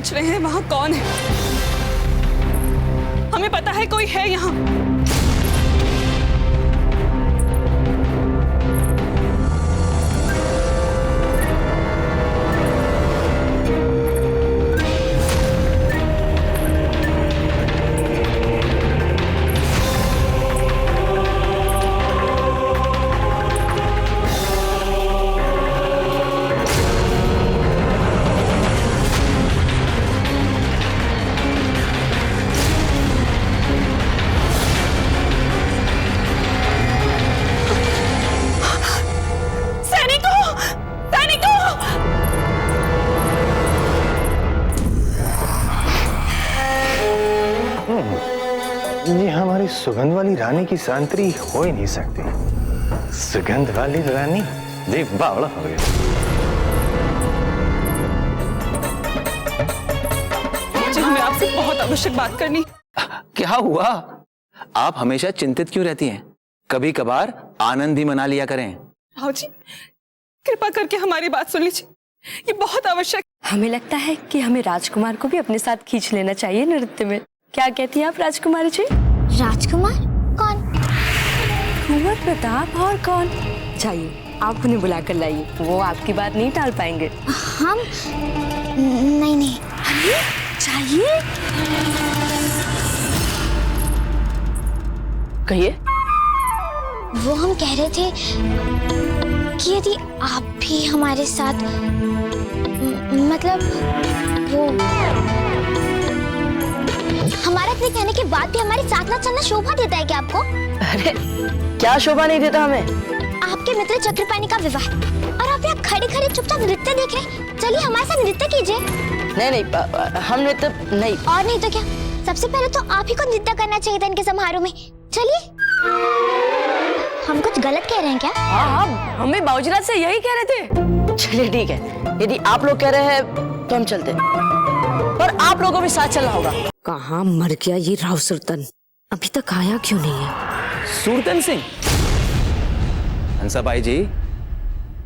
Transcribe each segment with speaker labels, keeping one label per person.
Speaker 1: पूछ रहे हैं वहां कौन है? हमें पता है कोई है यहाँ।
Speaker 2: ये हमारी सुगंध वाली रानी की सांतरी हो ही नहीं सकती। सुगंध वाली रानी जी बावड़ा हो गया।
Speaker 1: मुझे हमें आपसे बहुत आवश्यक बात करनी।
Speaker 3: क्या हुआ? आप हमेशा चिंतित क्यों रहती हैं? कभी कभार आनंद ही मना लिया करें।
Speaker 1: राव जी, कृपा करके हमारी बात सुन लीजिए, ये बहुत आवश्यक।
Speaker 4: हमें लगता है कि हमें राजकुमार को भी अपने साथ खींच लेना चाहिए नृत्य में। क्या कहती हैं आप राजकुमारी जी?
Speaker 5: राजकुमार? कौन?
Speaker 4: कुंवर प्रताप और कौन? चाहिए आप उन्हें बुला कर लाइए, वो आपकी बात नहीं टाल पाएंगे।
Speaker 5: हम? नहीं नहीं।
Speaker 4: अरे चाहिए, कहिए।
Speaker 5: वो हम कह रहे थे कि यदि आप भी हमारे साथ, मतलब वो हमारा इतने कहने के बाद भी हमारे साथ ना चलना शोभा देता है क्या आपको?
Speaker 4: अरे क्या शोभा नहीं देता हमें?
Speaker 5: आपके मित्र चक्रपाणी का विवाह और आप यहाँ खड़े खड़े चुपचाप नृत्य देख रहे। चलिए हमारे साथ नृत्य कीजिए।
Speaker 4: नहीं, हम नृत्य नहीं।
Speaker 5: और नहीं तो क्या, सबसे पहले तो आप ही को नृत्य करना चाहिए था इनके समारोह में। चलिए। हम कुछ गलत कह रहे हैं क्या?
Speaker 4: हाँ, हमें बाबूजीराज से यही कह रहे थे। चलिए ठीक है, यदि आप लोग कह रहे हैं तो हम चलते हैं, पर आप लोगों को भी साथ चलना होगा। कहाँ मर गया ये राव सुरतन? अभी तक आया क्यों नहीं है?
Speaker 3: सुरतन सिंह? हंसाबाई जी,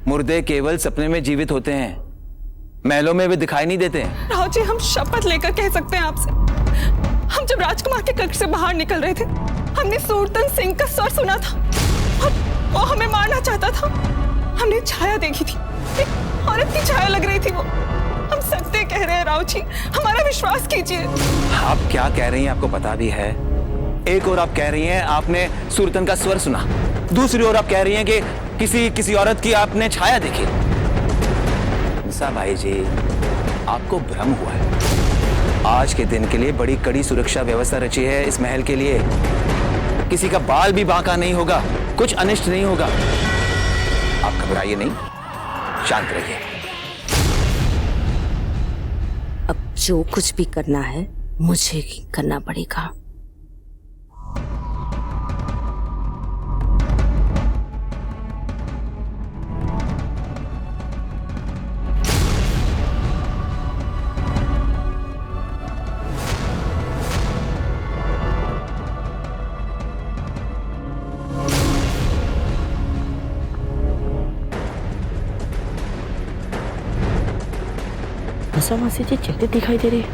Speaker 3: मुर्दे केवल सपने में जीवित होते हैं, महलों में वे दिखाई नहीं देते हैं।
Speaker 1: राव जी, हम शपथ लेकर कह सकते हैं आपसे, हम जब राजकुमार के कक्ष से बाहर निकल रहे थे, हमने सुरतन सिंह का स्वर सुना था और वो हमें मारना चाहता था। हमने छाया देखी थी, एक औरत की छाया लग रही थी वो। हम सत्य कह रहे हैं राव जी, हमारा विश्वास कीजिए।
Speaker 3: आप क्या कह रही हैं आपको पता भी है? एक और आप कह रही हैं आपने सुरतन का स्वर सुना, दूसरी ओर आप कह रही हैं कि किसी औरत की आपने छाया देखी। हंसाबाई जी, आपको भ्रम हुआ है। आज के दिन के लिए बड़ी कड़ी सुरक्षा व्यवस्था रची है इस महल के लिए। किसी का बाल भी बांका नहीं होगा, कुछ अनिष्ट नहीं होगा। आप घबराइए नहीं, शांत रहिए।
Speaker 4: अब जो कुछ भी करना है मुझे ही करना पड़ेगा। मासी जी चिंतित दिखाई दे रही है।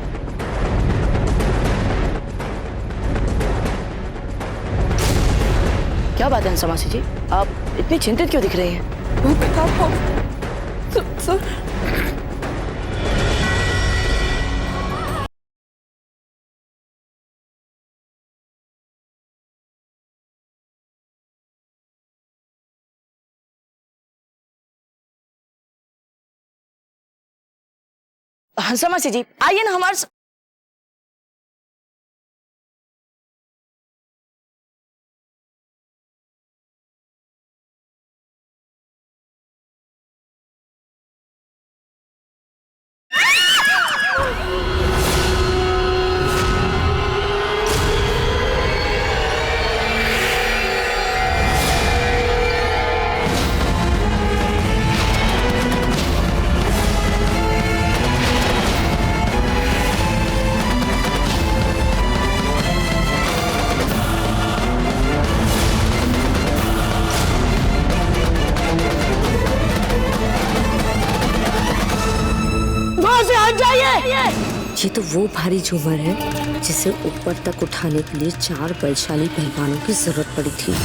Speaker 4: क्या बात है हंसा मासी जी, आप इतनी चिंतित क्यों दिख रही हैं? हंसा मासी जी आइए ना हमारे। ये तो वो भारी झूमर है जिसे ऊपर तक उठाने के लिए 4 बलशाली पहलवानों की जरूरत पड़ी थी।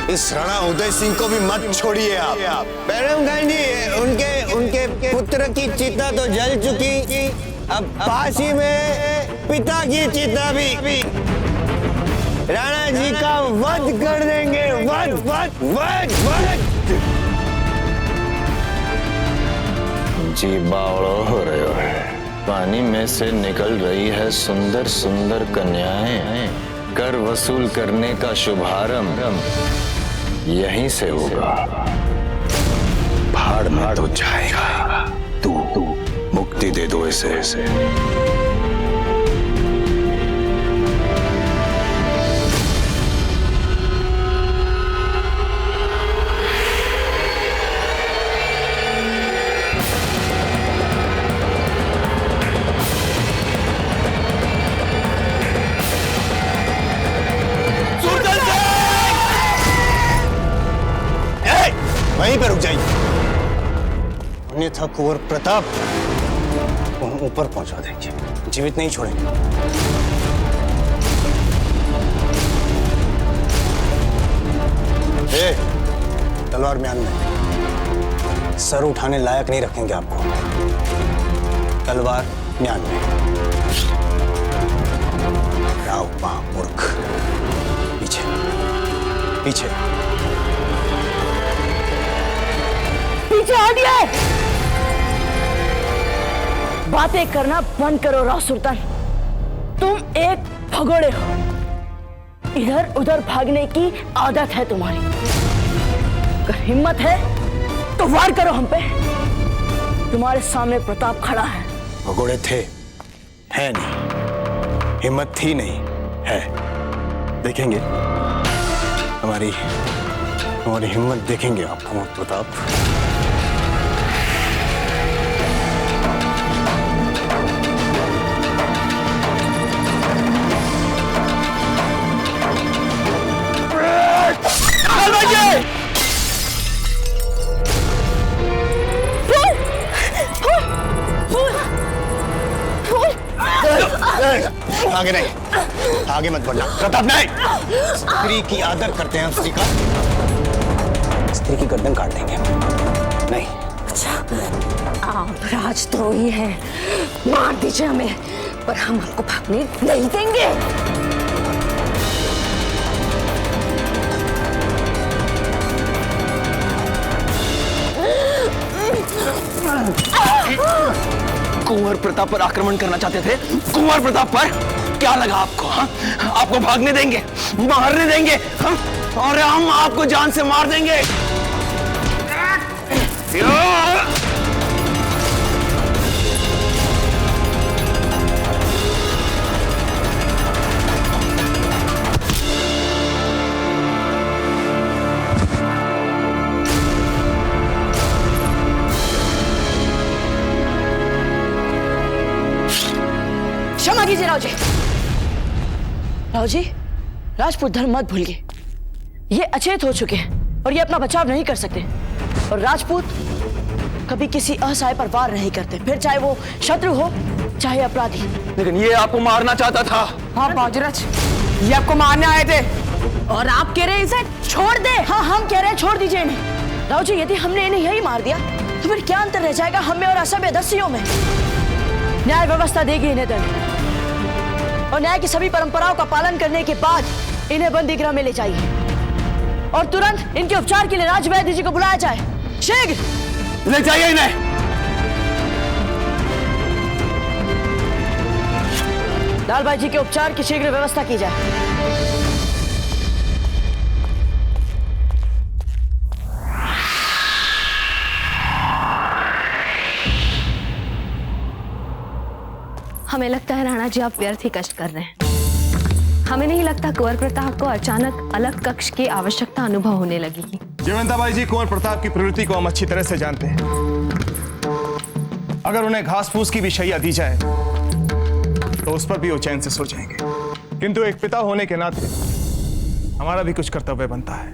Speaker 6: इस राणा उदय सिंह को भी मत छोड़िए आप। बैरम खान जी, उनके पुत्र की चिता तो जल चुकी, अब पास ही में पिता की चिता भी राणा जी का वध कर देंगे। वध वध वध वध।
Speaker 2: जी बावड़ो हो रहे हो। पानी में से निकल रही है सुंदर सुंदर कन्याएं। कर वसूल करने का शुभारंभ यहीं से होगा। भाड़ में तो जाएगा। तू मुक्ति दे दो इसे।
Speaker 6: वहीं पर रुक जाइए, अन्यथा कुंवर प्रताप को हम ऊपर पहुंचा देंगे, जीवित नहीं छोड़ेंगे। तलवार म्यान में, सर उठाने लायक नहीं रखेंगे आपको। तलवार म्यान में। राव महामूर्ख, पीछे पीछे
Speaker 4: पीछे हटिए। बातें करना बंद करो राव सुल्तान। तुम एक भगोड़े हो, इधर उधर भागने की आदत है तुम्हारी। अगर हिम्मत है तो वार करो हम पे। तुम्हारे सामने प्रताप खड़ा है।
Speaker 6: भगोड़े थे, है नहीं। हिम्मत थी नहीं, है। देखेंगे हमारी हिम्मत देखेंगे आप कुंवर प्रताप। आगे नहीं, आगे मत बढ़ना प्रताप। नहीं, स्त्री की आदर करते हैं स्त्री का। स्त्री की गर्दन काट देंगे। नहीं।
Speaker 4: अच्छा, आप राजद्रोही हैं, मार दीजिए हमें, पर हम आपको भागने नहीं देंगे।
Speaker 3: कुंवर प्रताप पर आक्रमण करना चाहते थे। कुंवर प्रताप पर क्या लगा आपको? हाँ? आपको भागने देंगे, मारने देंगे हम, और हम आपको जान से मार देंगे।
Speaker 4: क्षमा कीजिए राव जी। राव जी, राजपूत धर्म मत भूलिए। ये अचेत हो चुके हैं और ये अपना बचाव नहीं कर सकते। और राजपूत कभी किसी असहाय पर वार नहीं करते, फिर चाहे वो शत्रु हो चाहे अपराधी।
Speaker 3: लेकिन ये आपको मारना चाहता था।
Speaker 1: हाँ बाजूराज, ये आपको मारने आए थे और आप कह रहे हैं इसे छोड़ दे।
Speaker 4: हाँ, हम कह रहे हैं छोड़ दीजिए इन्हें। राव जी, यदि हमने इन्हें यही मार दिया तो फिर क्या अंतर रह जाएगा हमें और असभ्य दस्युओं में? न्याय व्यवस्था देगी इन्हें दंड, और न्याय की सभी परंपराओं का पालन करने के बाद इन्हें बंदी गृह में ले जाइए और तुरंत इनके उपचार के लिए राजवैद्य जी को बुलाया जाए। शीघ्र
Speaker 3: ले जाइए इन्हें।
Speaker 4: लाल भाई जी के उपचार की शीघ्र व्यवस्था की जाए।
Speaker 7: हमें लगता है राणा जी आप व्यर्थ ही कष्ट कर रहे हैं। हमें नहीं लगता कुंवर प्रताप को अचानक अलग कक्ष की आवश्यकता अनुभव होने लगेगी।
Speaker 8: जयवंताबाई जी कुंवर प्रताप की प्रवृत्ति को हम अच्छी तरह से जानते हैं। अगर उन्हें घास फूस की भी शैया दी जाए तो उस पर भी वो चैन से सो जाएंगे। किंतु एक पिता होने के नाते हमारा भी कुछ कर्तव्य बनता है।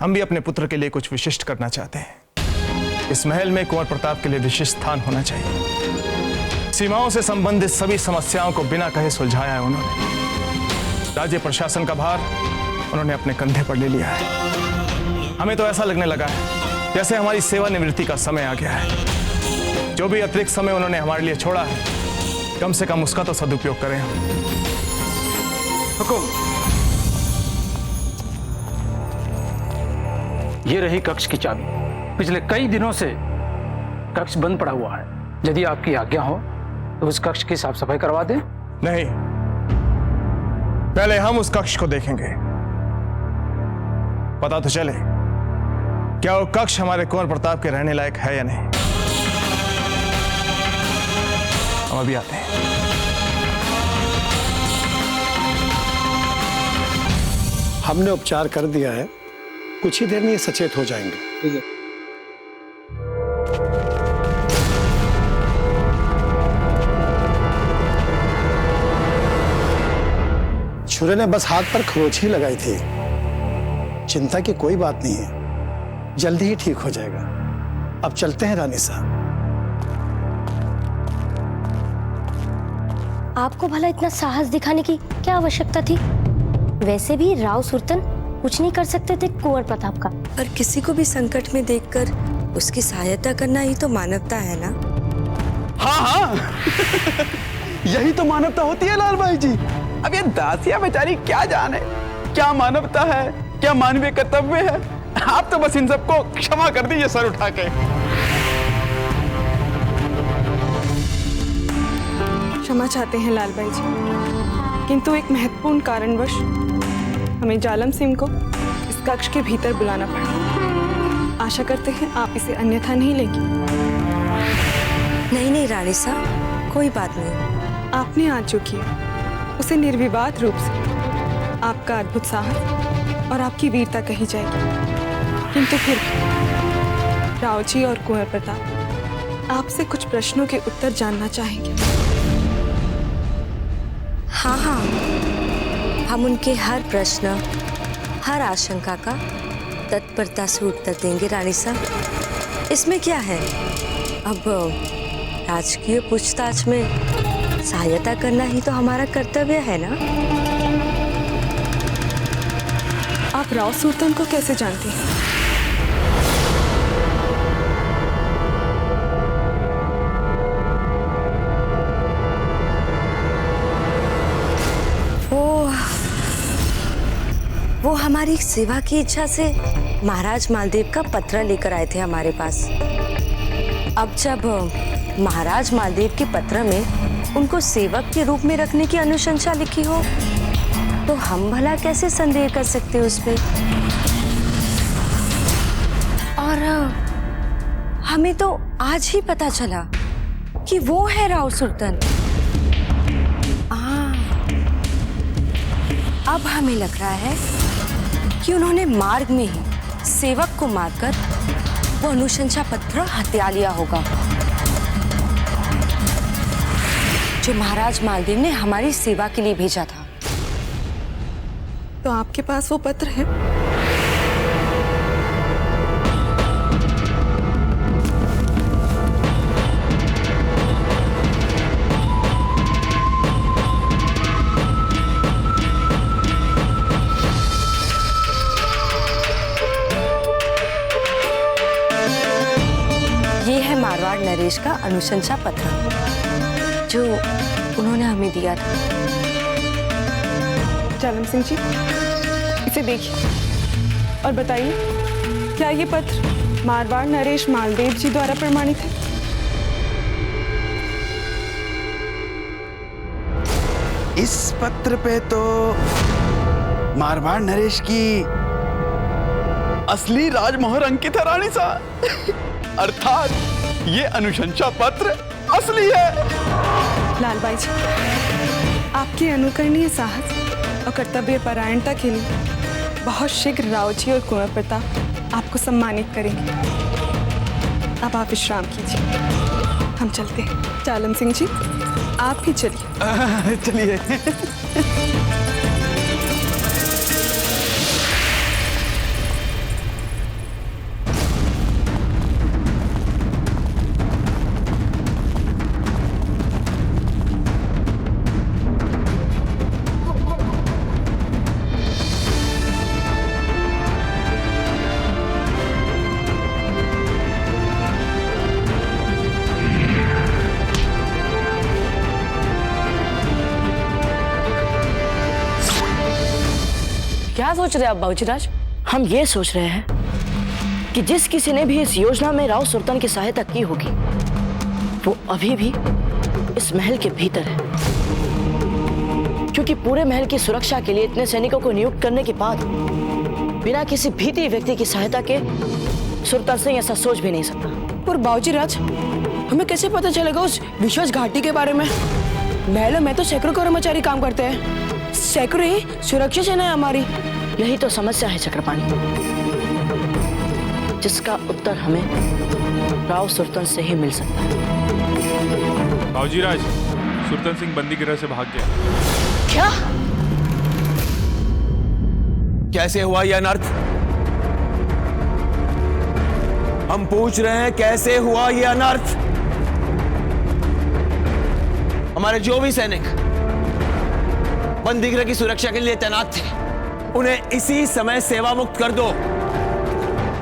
Speaker 8: हम भी अपने पुत्र के लिए कुछ विशिष्ट करना चाहते हैं। इस महल में कुंवर प्रताप के लिए विशिष्ट स्थान होना चाहिए। सीमाओं से संबंधित सभी समस्याओं को बिना कहे सुलझाया है उन्होंने। राज्य प्रशासन का भार उन्होंने अपने कंधे पर ले लिया है। हमें तो ऐसा लगने लगा है जैसे हमारी सेवानिवृत्ति का समय आ गया है। जो भी अतिरिक्त समय उन्होंने हमारे लिए छोड़ा है, कम से कम उसका तो सदुपयोग करें हम।
Speaker 9: हुकुम। ये रही कक्ष की चाबी। पिछले कई दिनों से कक्ष बंद पड़ा हुआ है। यदि आपकी आज्ञा हो तो उस कक्ष की साफ सफाई करवा दें।
Speaker 8: नहीं, पहले हम उस कक्ष को देखेंगे। पता तो चले क्या वो कक्ष हमारे कुंवर प्रताप के रहने लायक है या नहीं। हम अभी आते हैं।
Speaker 10: हमने उपचार कर दिया है, कुछ ही देर में ये सचेत हो जाएंगे।
Speaker 9: ठीक है।
Speaker 10: छुरे ने बस हाथ पर खरोच ही लगाई थी। चिंता की कोई बात नहीं है, जल्दी ही ठीक हो जाएगा। अब चलते हैं रानी साहब।
Speaker 5: आपको भला इतना साहस दिखाने की क्या आवश्यकता थी? वैसे भी राव सुल्तान कुछ नहीं कर सकते थे कुंवर प्रताप का।
Speaker 11: और किसी को भी संकट में देखकर उसकी सहायता करना ही तो मानवता है ना।
Speaker 3: हाँ यही तो मानवता होती है लाल भाई जी। अब ये दासिया बेचारी क्या जाने क्या मानवता है, क्या मानवीय कर्तव्य है। आप तो बस इन सबको क्षमा कर दीजिए सर उठा के।
Speaker 1: क्षमा चाहते हैं लाल भाई जी, किंतु एक महत्वपूर्ण कारणवश हमें जालम सिंह को इस कक्ष के भीतर बुलाना पड़ा। आशा करते हैं आप इसे अन्यथा नहीं लेंगी।
Speaker 11: नहीं रानी साहब, कोई बात नहीं।
Speaker 1: आपने आज जो किया उसे निर्विवाद रूप से आपका अद्भुत साहस और आपकी वीरता कही जाएगी। किंतु फिर राव जी और कुंवर प्रताप आपसे कुछ प्रश्नों के उत्तर जानना चाहेंगे।
Speaker 11: हाँ, हम उनके हर प्रश्न, हर आशंका का तत्परता से उत्तर देंगे रानी साहब। इसमें क्या है, अब राजकीय पूछताछ में सहायता करना ही तो हमारा कर्तव्य है ना।
Speaker 1: आप राव सुल्तान को कैसे जानती हैं?
Speaker 11: वो हमारी सेवा की इच्छा से महाराज मालदेव का पत्र लेकर आए थे हमारे पास। अब जब महाराज मालदेव के पत्र में उनको सेवक के रूप में रखने की अनुशंसा लिखी हो तो हम भला कैसे संदेह कर सकते उस पे। और हमें तो आज ही पता चला कि वो है राव सुल्तान। अब हमें लग रहा है कि उन्होंने मार्ग में ही सेवक को मारकर वो अनुशंसा पत्र हत्या लिया होगा जो महाराज मालदेव ने हमारी सेवा के लिए भेजा था।
Speaker 1: तो आपके पास वो पत्र है?
Speaker 11: ये है मारवाड़ नरेश का अनुशंसा पत्र जो उन्होंने हमें दिया था।
Speaker 1: जालम सिंह जी, इसे देखिए और बताइए, क्या ये पत्र मारवाड़ नरेश मालदेव जी द्वारा प्रमाणित है?
Speaker 3: इस पत्र पे तो मारवाड़ नरेश की असली राजमोहर अंकित है रानी साहब। अर्थात ये अनुशंसा पत्र असली है।
Speaker 1: लाल बाई जी, आपके अनुकरणीय साहस और कर्तव्य परायणता के लिए बहुत शीघ्र राव जी और कुंवर प्रताप आपको सम्मानित करेंगे। अब आप विश्राम कीजिए, हम चलते हैं। जालम सिंह जी, आप भी चलिए।
Speaker 10: चलिए।
Speaker 4: क्या सोच रहे हैं आप बाबूजीराज? हम ये सोच रहे हैं कि जिस किसी ने भी इस योजना में राव सुल्तान की सहायता की होगी वो अभी भी इस महल के भीतर है, क्योंकि पूरे महल की सुरक्षा के लिए इतने सैनिकों को नियुक्त करने के बाद बिना किसी भीती व्यक्ति की सहायता के सुल्तान सिंह ऐसा सोच भी नहीं सकता।
Speaker 11: पर बाबूजीराज, हमें कैसे पता चलेगा उस विश्वास घाटी के बारे में? महल में तो सैकड़ों कर्मचारी काम करते हैं, सैकड़ों ही सुरक्षा सेना है हमारी।
Speaker 4: यही तो समस्या है चक्रपाणी, जिसका उत्तर हमें राव सुल्तान से ही मिल सकता है।
Speaker 12: बाबूजीराज, सुल्तान सिंह बंदी गृह से भाग गया।
Speaker 4: क्या?
Speaker 3: कैसे हुआ यह अनर्थ? हम पूछ रहे हैं कैसे हुआ यह अनर्थ? हमारे जो भी सैनिक बंदीगृह की सुरक्षा के लिए तैनात थे, उन्हें इसी समय सेवा मुक्त कर दो।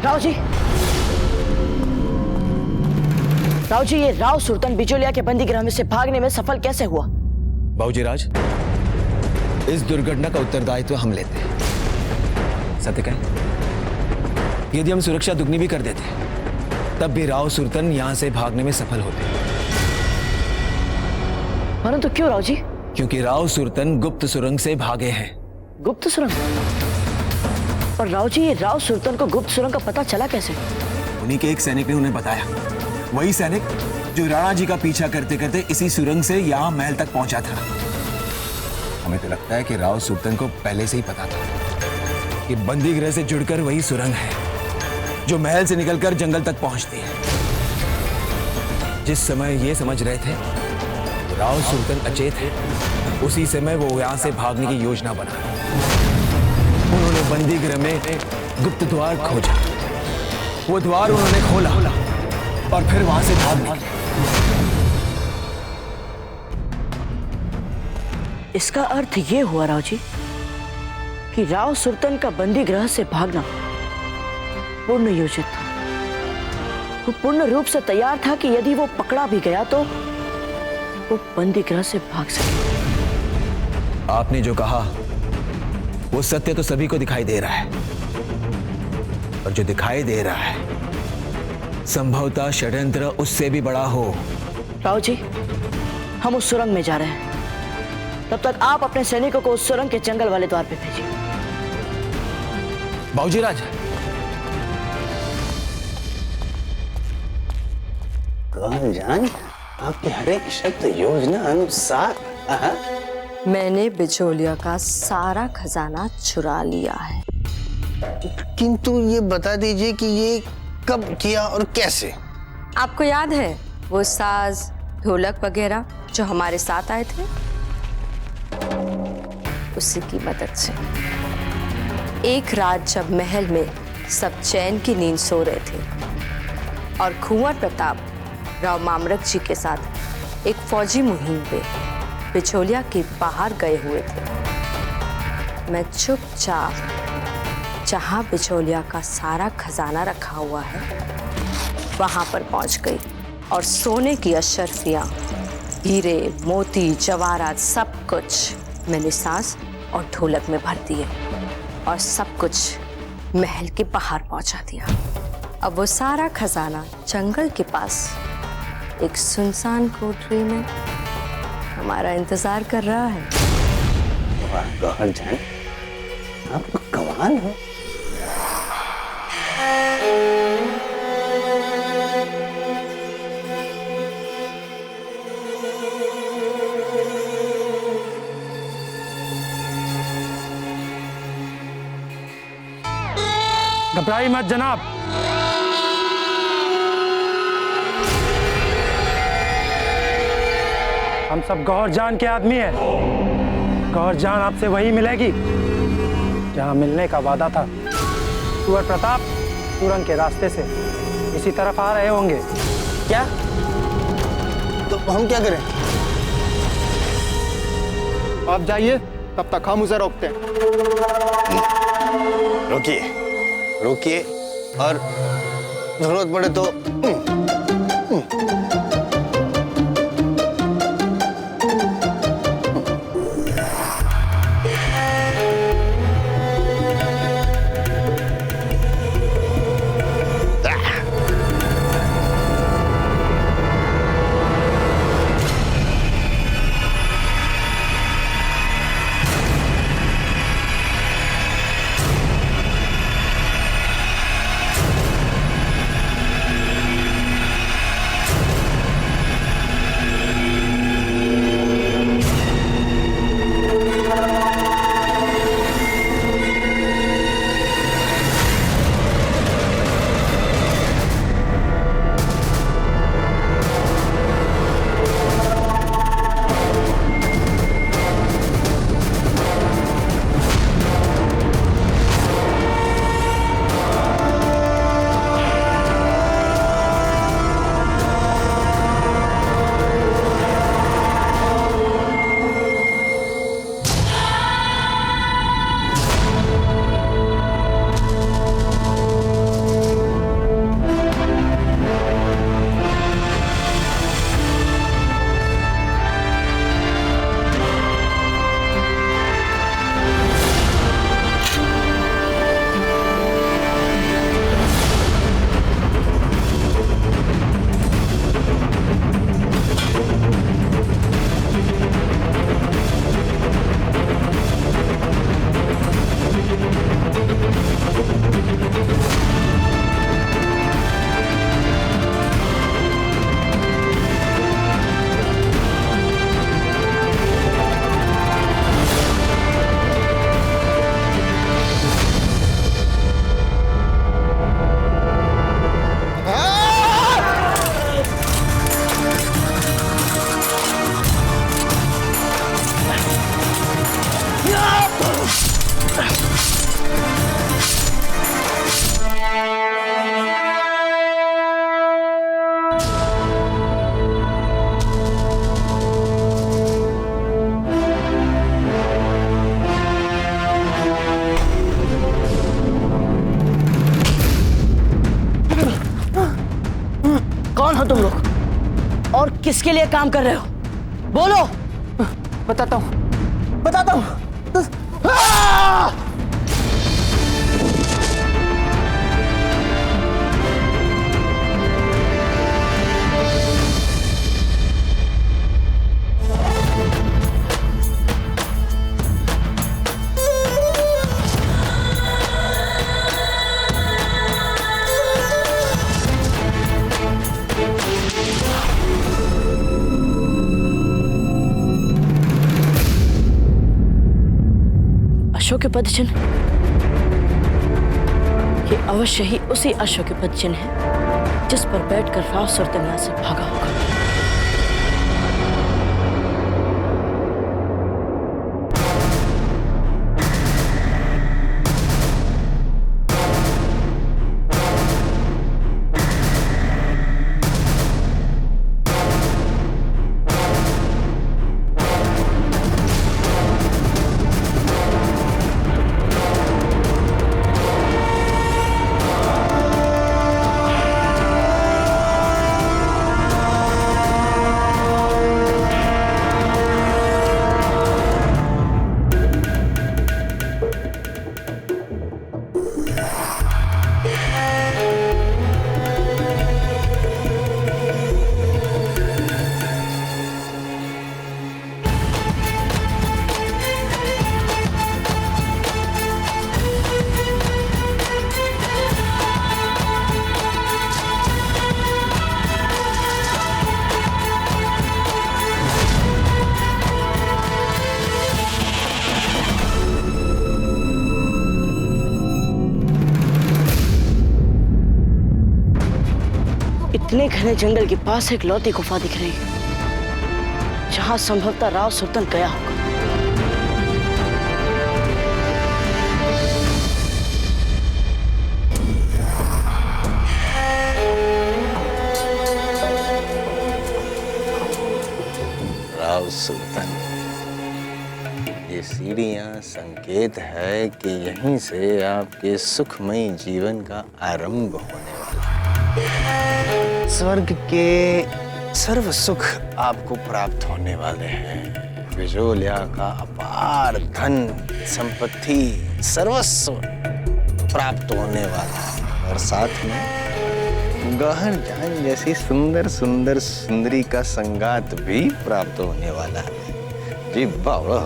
Speaker 4: राव जी, ये राव सुल्तान बिचौलिया के बंदीगृह में से भागने में सफल कैसे हुआ?
Speaker 3: बाबूजीराज, इस दुर्घटना का उत्तरदायित्व हम लेते हैं। सत्य कहें, यदि हम सुरक्षा दुगनी भी कर देते तब भी राव सुल्तान यहां से भागने में सफल होते।
Speaker 4: परंतु क्यों राव जी?
Speaker 3: क्योंकि राव सुल्तान गुप्त सुरंग से भागे हैं।
Speaker 4: गुप्त सुरंग? पर राव जी, ये राव सुल्तान को गुप्त सुरंग का पता चला कैसे?
Speaker 3: उन्हीं के एक सैनिक ने उन्हें बताया। वही सैनिक जो राणा जी का पीछा करते करते इसी सुरंग से यहाँ महल तक पहुंचा था। हमें तो लगता है कि राव सुल्तान को पहले से ही पता था कि बंदीगृह से जुड़कर वही सुरंग है जो महल से निकलकर जंगल तक पहुंचती है। जिस समय ये समझ रहे थे राव सुल्तान अचेत है, उसी समय वो यहाँ से भागने की योजना बना। उन्होंने बंदीगृह में गुप्त द्वार खोजा, वो द्वार उन्होंने खोला और फिर वहां से भाग निकले।
Speaker 4: इसका अर्थ ये हुआ राव जी कि राव सुल्तान का बंदीगृह से भागना पूर्ण योजित था। वो पूर्ण रूप से तैयार था कि यदि वो पकड़ा भी गया तो वो बंदीगृह से भाग सके।
Speaker 3: आपने जो कहा वो सत्य तो सभी को दिखाई दे रहा है, और जो दिखाई दे रहा है संभवतः षड्यंत्र उससे भी बड़ा हो।
Speaker 4: राव जी, हम उस सुरंग में जा रहे हैं, तब तक आप अपने सैनिकों को उस सुरंग के जंगल वाले द्वार पे भेजिए।
Speaker 3: बाबूजीराज,
Speaker 6: जान, आपके हर एक शब्द योजना अनुसार।
Speaker 11: मैंने बिचौलिया का सारा खजाना चुरा लिया है।
Speaker 6: किंतु ये बता दीजिए कि ये कब किया और कैसे?
Speaker 11: आपको याद है वो साज ढोलक वगैरह जो हमारे साथ आए थे? उसी की मदद से एक रात जब महल में सब चैन की नींद सो रहे थे और कुंवर प्रताप राव मामरक जी के साथ एक फौजी मुहिम पे बिचौलिया के बाहर गए हुए थे, मैं चुपचाप जहां बिचौलिया का सारा खजाना रखा हुआ है वहां पर पहुंच गई और सोने की अशर्फियां, हीरे, मोती, जवाहरात सब कुछ मैंने सास और ढोलक में भर दिए और सब कुछ महल के बाहर पहुंचा दिया। अब वो सारा खजाना जंगल के पास एक सुनसान कोठरी में हमारा इंतजार कर रहा है।
Speaker 6: वाह गौहर जान, आपको कमाल है।
Speaker 9: घबराई मत जनाब। हम सब गौर जान के आदमी हैं। गौर जान आपसे वही मिलेगी जहां मिलने का वादा था। कुंवर प्रताप सुरंग के रास्ते से इसी तरफ आ रहे होंगे।
Speaker 6: क्या? तो हम क्या करें?
Speaker 8: आप जाइए, तब तक हम उसे रोकते हैं।
Speaker 6: रोकिए, रोकिए और जरूरत पड़े तो
Speaker 4: कौन हो तुम लोग और किसके लिए काम कर रहे हो? बोलो।
Speaker 8: बताता हूँ, बताता हूँ।
Speaker 4: अशोक के पद चिन्ह, ये अवश्य ही उसी अशोक के पद चिन्ह है जिस पर बैठकर राव सुल्तान यहाँ से भागा होगा। इतने घने जंगल के पास एक लौती गुफा दिख रही है जहां संभवतः राव सुल्तान गया होगा।
Speaker 2: राव सुल्तान, ये सीढ़ियां संकेत है कि यहीं से आपके सुखमयी जीवन का आरंभ होने वाला है। स्वर्ग के सर्व सुख आपको प्राप्त होने वाले हैं। बिजोलिया का अपार धन संपत्ति सर्वस्व प्राप्त होने वाला है और साथ में गहन जान जैसी सुंदर सुंदर सुंदरी का संगात भी प्राप्त होने वाला है। जी बावड़ा।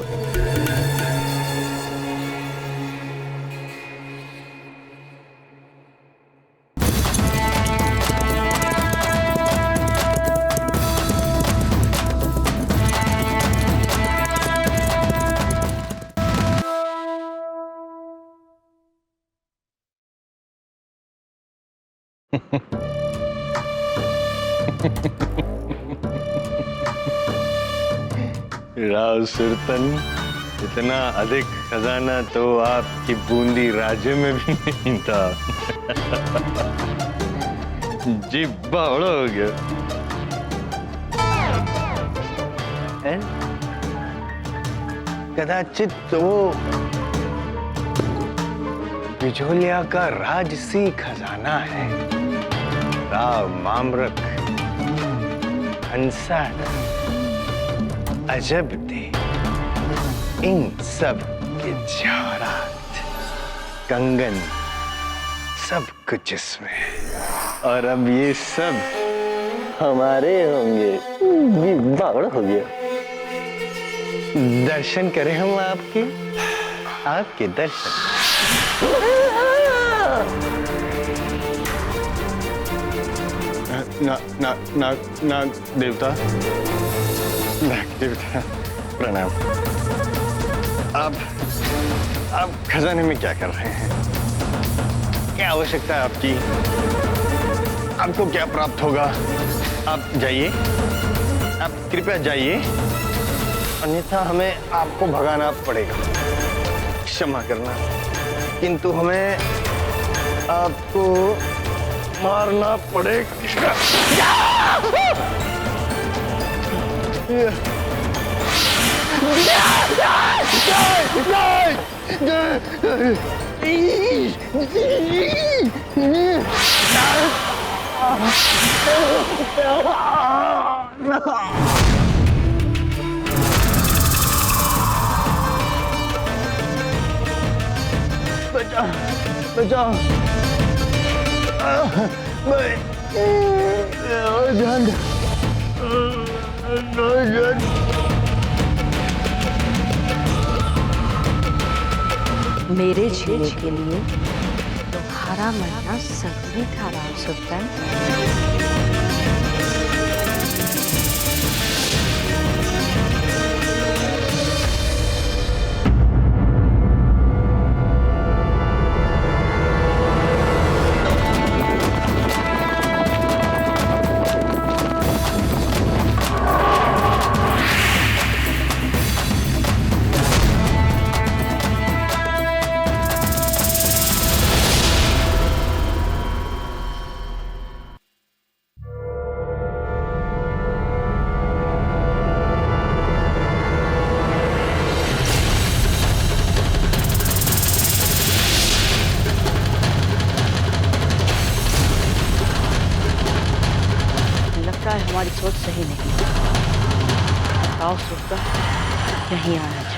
Speaker 2: राव सुल्तान, इतना अधिक खजाना तो आपकी बूंदी राज्य में भी नहीं था। जी बावड़ा हो गया। कदाचित तो बिजोलिया का राजसी खजाना है। राव मामरक, हंसा, अजब थे, इन सब के जवाहरात, कंगन, सब कुछ इसमें है। और अब ये सब हमारे होंगे। बावड़ा हो गया। दर्शन करें हम आपके, आपके दर्शन। नाग देवता, नाग देवता प्रणाम। आप खजाने में क्या कर रहे हैं? क्या आवश्यकता है आपकी? आपको क्या प्राप्त होगा? आप जाइए, आप कृपया जाइए, अन्यथा हमें आपको भगाना पड़ेगा। क्षमा करना, किंतु हमें आपको मारना पड़ेगा। बचाओ,
Speaker 11: मेरे जीने के लिए तुम्हारा मरना जरूरी था राव सुल्तान।
Speaker 4: हमारी सोच सही नहीं। राव सुल्तान यहीं आना चाहिए।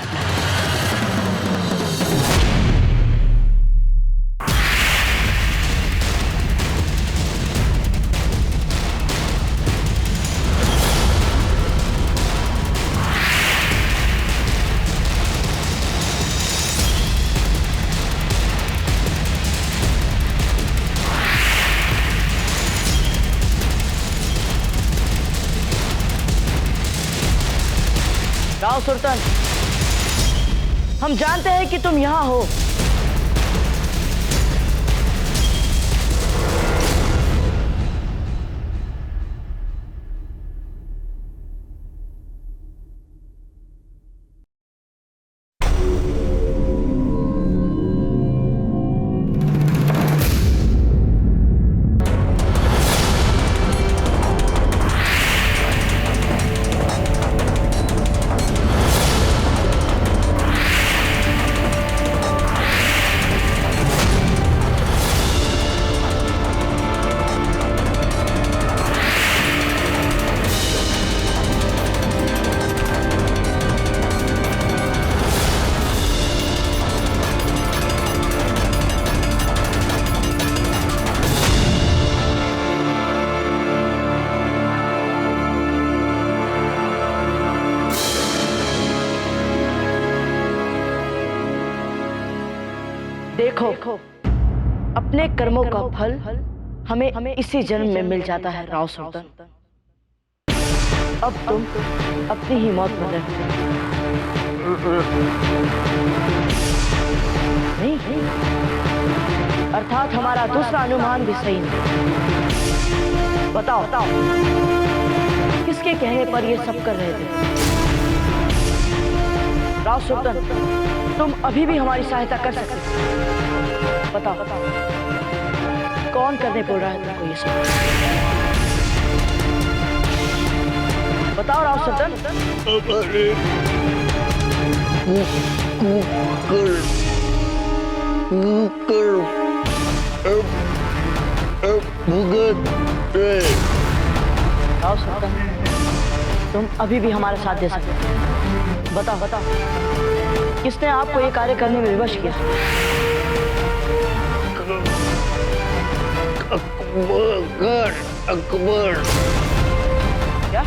Speaker 4: राव सुल्तान, हम जानते हैं कि तुम यहाँ हो। देखो, अपने कर्मों का फल हमें इसी जन्म में मिल जाता है राव सुल्तान। अब तुम अपनी ही मौत में रहो। नहीं, अर्थात हमारा दूसरा अनुमान भी सही नहीं। बताओ किसके कहने पर ये सब कर रहे थे? राव सुल्तान, तुम अभी भी हमारी सहायता कर सकते हो। बताओ कौन करने बोल रहा है तुमको ये सब? बताओ राव सुल्तान। राव सुल्तान, तुम अभी भी हमारा साथ दे सकते हो। बताओ किसने आपको ये कार्य करने में विवश किया?
Speaker 2: अकबर।
Speaker 4: क्या?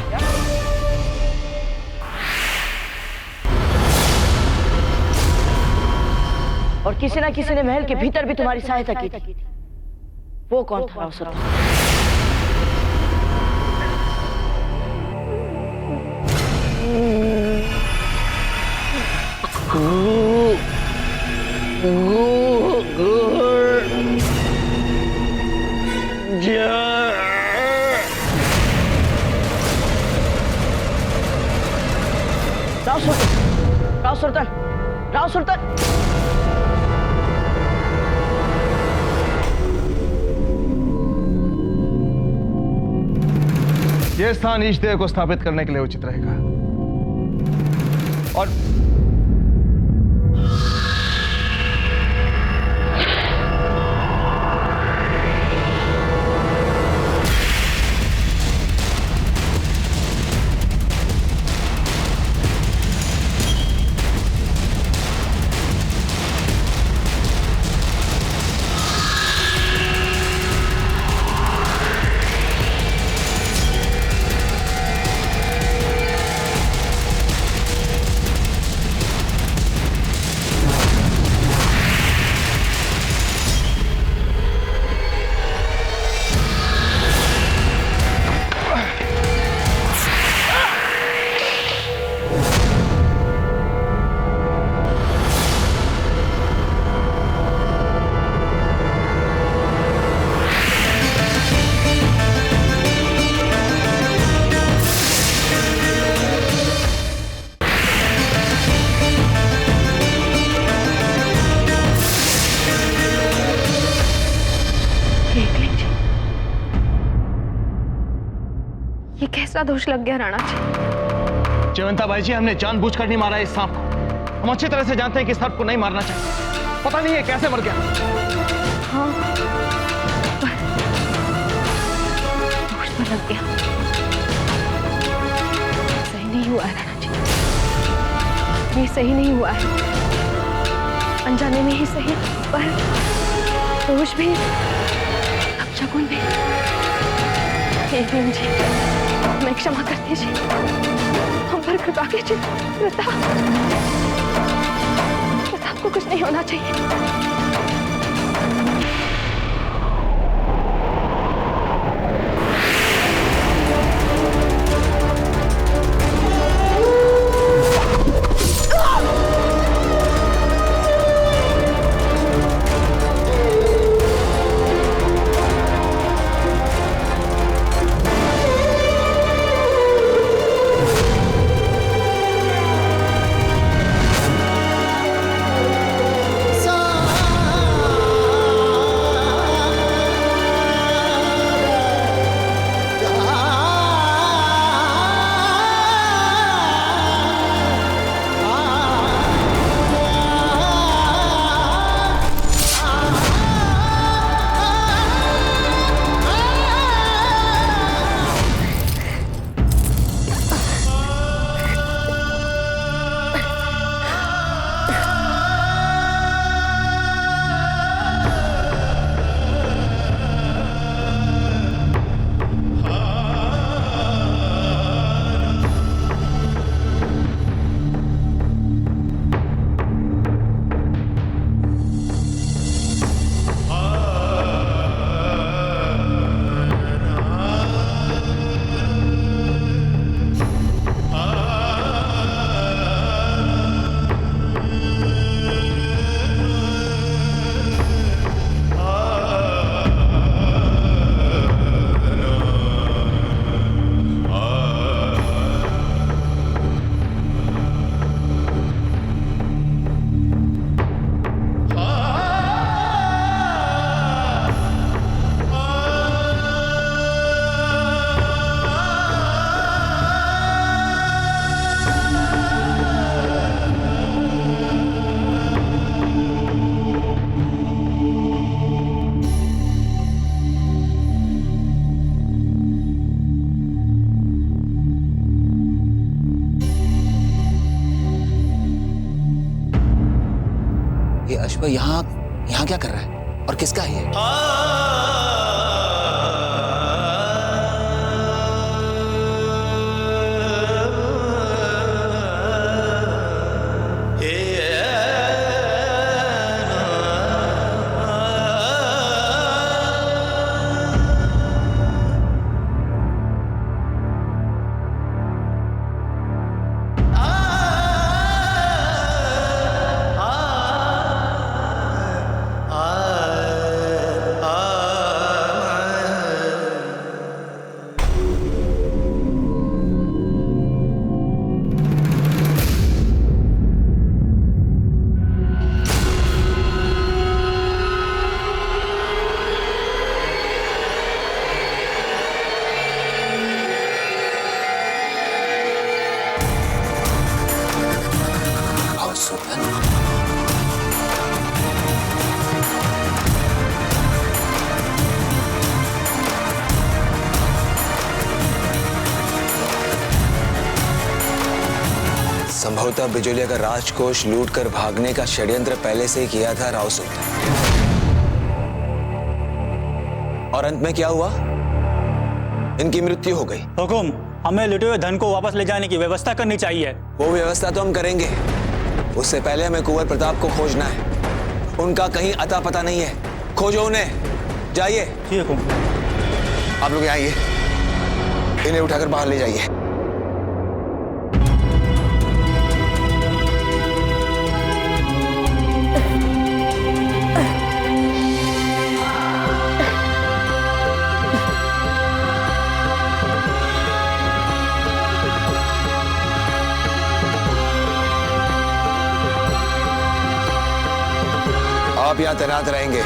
Speaker 4: और किसी ना किसी ने महल के भीतर भी तुम्हारी सहायता की थी। वो कौन था राव सुल्तान? राव सुल्तान।
Speaker 8: यह स्थान ईश देव को स्थापित करने के लिए उचित रहेगा। और
Speaker 7: ये कैसा दोष लग गया राणा जी?
Speaker 8: जयवंता बाई जी, हमने जानबूझकर नहीं मारा इस सांप को। हम अच्छी तरह से जानते हैं कि इस सर्प को नहीं मारना चाहिए। पता नहीं है कैसे मर गया।
Speaker 7: हाँ, दोष तो लग गया। सही नहीं हुआ है राणा जी, ये सही नहीं हुआ है। अनजाने में ही सही, पर दोष भी, अपशकुन भी। हे देव जी, मैं क्षमा कर दीजिए, हम पर कृपा कीजिए। प्रताप को कुछ नहीं होना चाहिए।
Speaker 3: ये अश्व यहाँ क्या कर रहा है और किसका है ये? संभवतः बिजोलिया का राजकोष लूटकर भागने का षड्यंत्र पहले से ही किया था राव सुल्तान। और अंत में क्या हुआ? इनकी मृत्यु हो गई।
Speaker 13: हुकुम, हमें लुटे हुए धन को वापस ले जाने की व्यवस्था करनी चाहिए।
Speaker 3: वो व्यवस्था तो हम करेंगे, उससे पहले हमें कुंवर प्रताप को खोजना है। उनका कहीं अता पता नहीं है, खोजो उन्हें। जाइए।
Speaker 13: जी हुकुम।
Speaker 3: आप लोग आइए, इन्हें उठाकर बाहर ले जाइए। आप यहां तैनात रहेंगे।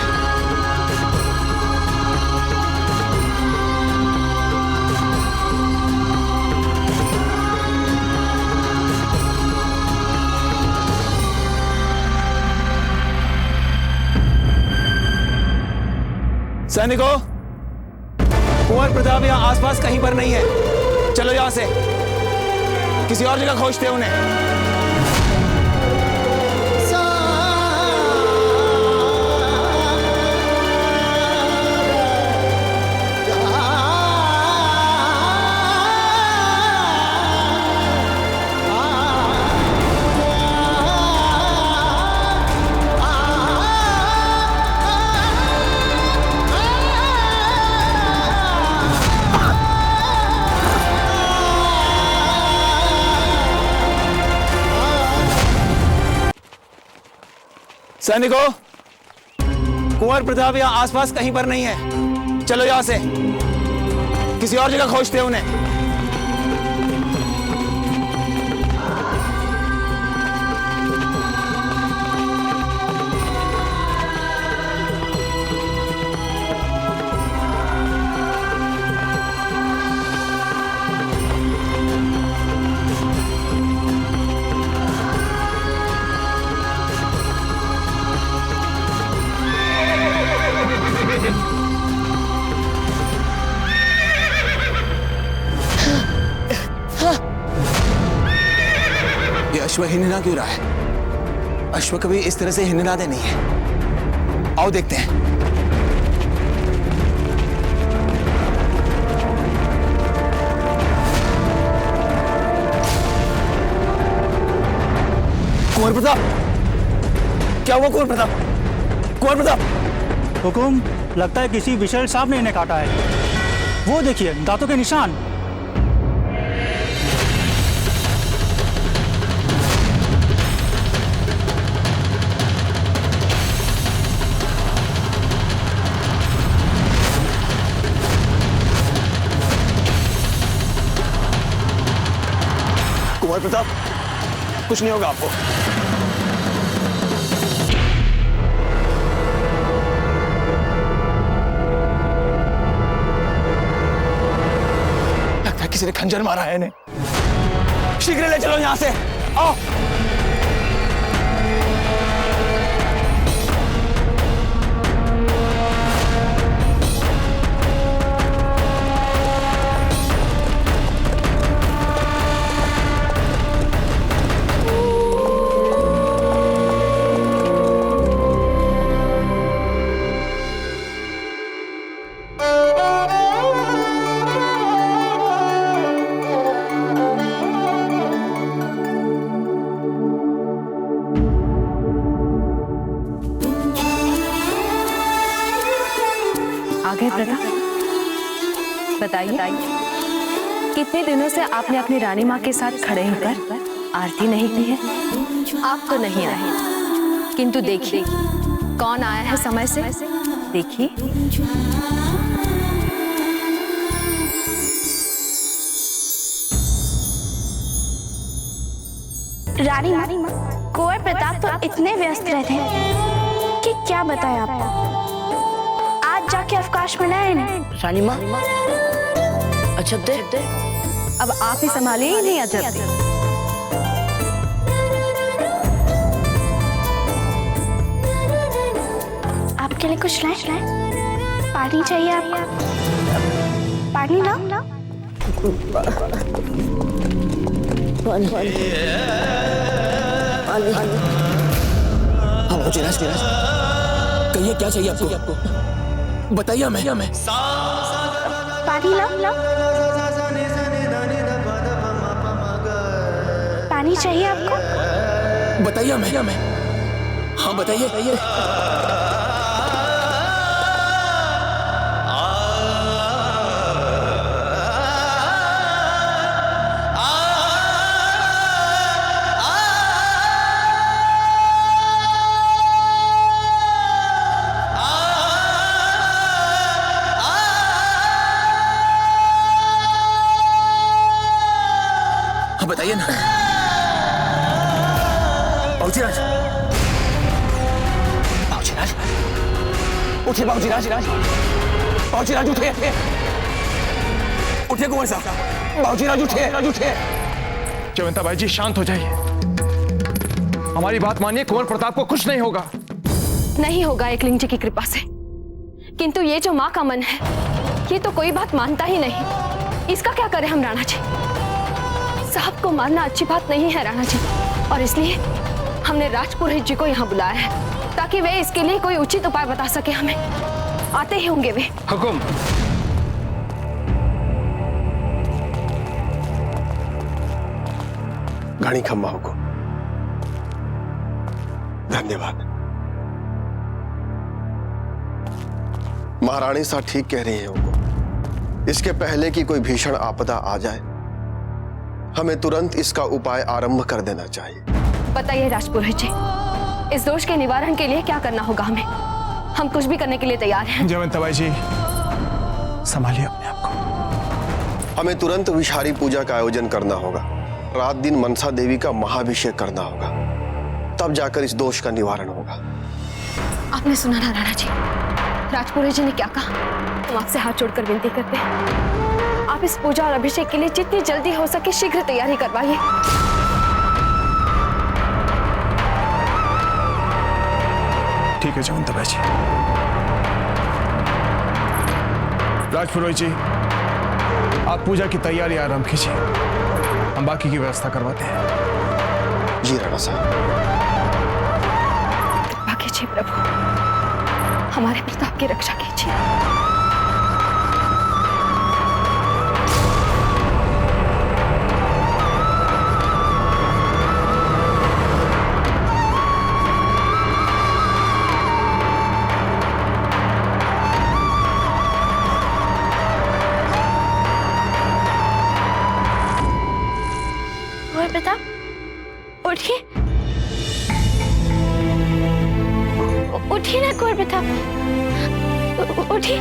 Speaker 3: सैनिकों, कुंवर प्रताप यहां आसपास कहीं पर नहीं है। चलो यहां से, किसी और जगह खोजते हैं उन्हें। सैनिकों, कुंवर प्रताप यहां आसपास कहीं पर नहीं है। चलो यहां से, किसी और जगह खोजते हैं उन्हें। अश्व हिन्ना क्यों रहा है? अश्व कभी इस तरह से हिन्नाते नहीं है। आओ देखते हैं। कुंवर प्रताप, क्या हुआ कुंवर प्रताप? कुंवर प्रताप!
Speaker 13: हुकुम, लगता है किसी विषैल सांप ने इन्हें काटा है। वो देखिए, दांतों के निशान।
Speaker 3: कुंवर प्रताप, कुछ नहीं होगा आपको। लगता है किसी ने खंजर मारा है इन्हें। शीघ्र ले चलो यहां से। आओ।
Speaker 7: आ गए प्रताप? बताइए, कितने दिनों से आपने अपनी रानी माँ के साथ खड़े होकर आरती नहीं की है? आप तो नहीं आए, किंतु देखिए कौन आया है समय से। देखिए,
Speaker 5: रानी माँ, कुंवर प्रताप तो इतने व्यस्त रहते हैं कि क्या बताएं आपको। आज जाके अवकाश मिला है इन्हें।
Speaker 4: रानी माँ, अच्छा दे
Speaker 7: अब आप ही संभालिए इन्हें अजब।
Speaker 5: आपके लिए कुछ लाए? पानी चाहिए आपको? पानी लाओ।
Speaker 3: हाँ मुझे कहिए क्या चाहिए आपको? बताइए हमें।
Speaker 5: पानी लाओ। पानी चाहिए आपको?
Speaker 3: बताइए हमें। हाँ बताइए। बताइए ना बाबूजीराज। उठिए बाबूजीराज। बाबूजीराज उठिए कुंवर साहब। बाबूजीराज उठिए।
Speaker 8: जयवंता बाई जी शांत हो जाइए, हमारी बात मानिए। कुंवर प्रताप को कुछ नहीं होगा।
Speaker 7: नहीं होगा एकलिंग जी की कृपा से, किंतु ये जो माँ का मन है ये तो कोई बात मानता ही नहीं। इसका क्या करें हम राणा जी? साहब को मारना अच्छी बात नहीं है राणा जी, और इसलिए हमने राजपुरोहित जी को यहाँ बुलाया है ताकि वे इसके लिए कोई उचित उपाय बता सके हमें। आते ही होंगे वे।
Speaker 8: हुकुम।
Speaker 6: घणी खम्मा हुकुम। धन्यवाद। महारानी साहब ठीक कह रही हैं हुकुम। इसके पहले कि कोई भीषण आपदा आ जाए, हमें तुरंत इसका उपाय आरंभ कर देना चाहिए।
Speaker 7: बताइए राजपुरोहित जी, इस दोष के निवारण के लिए क्या करना होगा हमें? हम कुछ भी करने के लिए तैयार हैं।
Speaker 8: जयवंता बाई जी संभालिए अपने आप को।
Speaker 6: हमें तुरंत विषहारी पूजा का आयोजन करना होगा। रात दिन मनसा देवी का महाभिषेक करना होगा, तब जाकर इस दोष का निवारण होगा।
Speaker 7: आपने सुना ना राणा जी, राजपुरोहित जी ने क्या कहा? हम आपसे हाथ जोड़कर विनती करते हैं, आप इस पूजा और अभिषेक के लिए जितनी जल्दी हो सके शीघ्र तैयारी करवाइए।
Speaker 8: ठीक है जयवंता बाई जी। राजपुरोहित जी, आप पूजा की तैयारी आरंभ कीजिए, हम बाकी की व्यवस्था करवाते हैं।
Speaker 6: जी राणा साहब।
Speaker 7: कृपा कीजिए प्रभु, हमारे प्रताप की रक्षा कीजिए।
Speaker 5: प्रताप, उठिए ना कुंवर प्रताप, उठिए।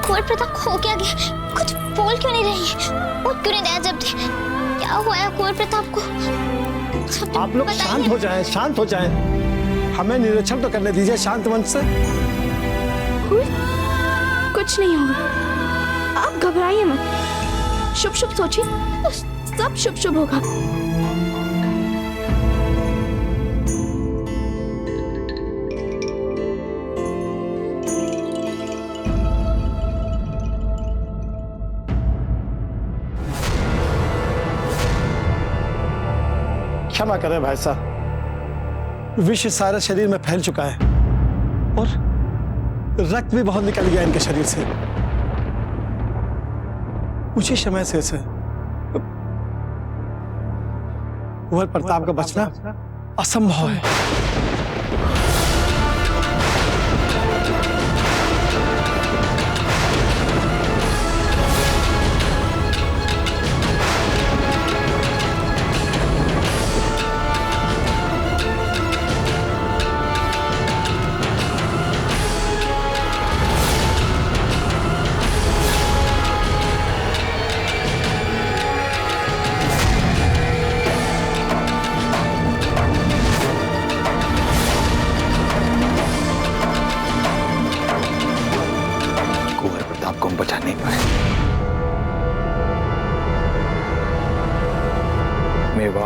Speaker 5: कुंवर प्रताप खो क्या गया? कुछ बोल क्यों नहीं रही? उठ क्यों नहीं रहा? जब क्या हुआ है कुंवर प्रताप को?
Speaker 10: आप लोग शांत हो जाएं, शांत हो जाएं। हमें निरीक्षण तो करने दीजिए शांत मन से।
Speaker 5: कुछ नहीं होगा, आप घबराइए मत। शुभ शुभ सोचिए, सब शुभ शुभ होगा।
Speaker 10: क्षमा करें भाई साहब, विष सारे शरीर में फैल चुका है और रक्त भी बहुत निकल गया इनके शरीर से। कुछ ही समय से कुंवर प्रताप का बचना असंभव है।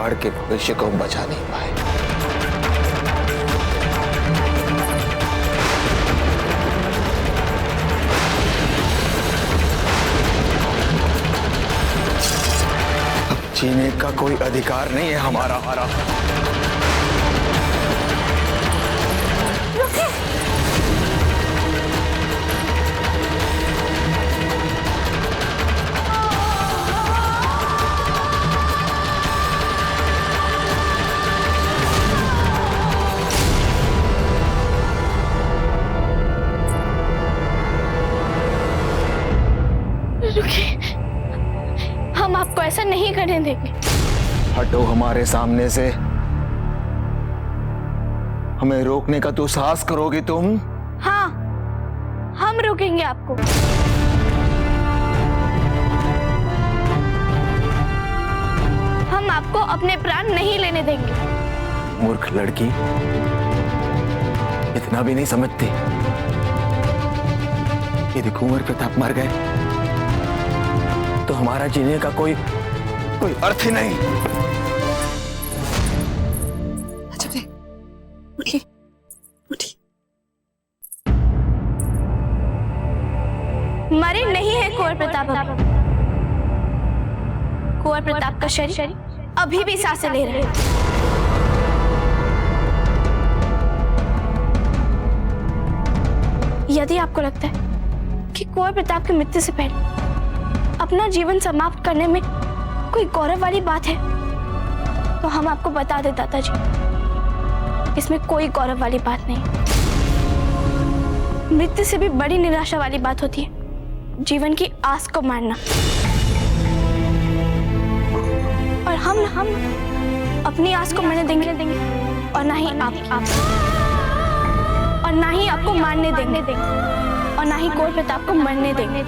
Speaker 3: परिवार के भविष्य को बचा नहीं पाए। अब जीने का कोई अधिकार नहीं है हमारा।
Speaker 5: हम आपको ऐसा नहीं करने देंगे।
Speaker 3: हटो हमारे सामने से। हमें रोकने का दुस्साहस करोगी तुम?
Speaker 5: हाँ, हम रोकेंगे आपको। हम आपको अपने प्राण नहीं लेने देंगे।
Speaker 3: मूर्ख लड़की, इतना भी नहीं समझती। यदि कुंवर प्रताप मर गए तो हमारा जीने का कोई अर्थ ही नहीं।
Speaker 1: अच्छा जी, उठिए उठिए।
Speaker 5: मरे नहीं है कुंवर प्रताप। कुंवर प्रताप का शरीर अभी भी सांसें ले रहा है। यदि आपको लगता है कि कुंवर प्रताप की मृत्यु से पहले अपना जीवन समाप्त करने में कोई गौरव वाली बात है, तो हम आपको बता दें दादाजी, इसमें कोई गौरव वाली बात नहीं। मृत्यु से भी बड़ी निराशा वाली बात होती है जीवन की आस को मारना। और हम अपनी आस को मरने देंगे और ना ही आप और ना ही आपको मारने देंगे और ना ही कुंवर प्रताप को मरने देंगे।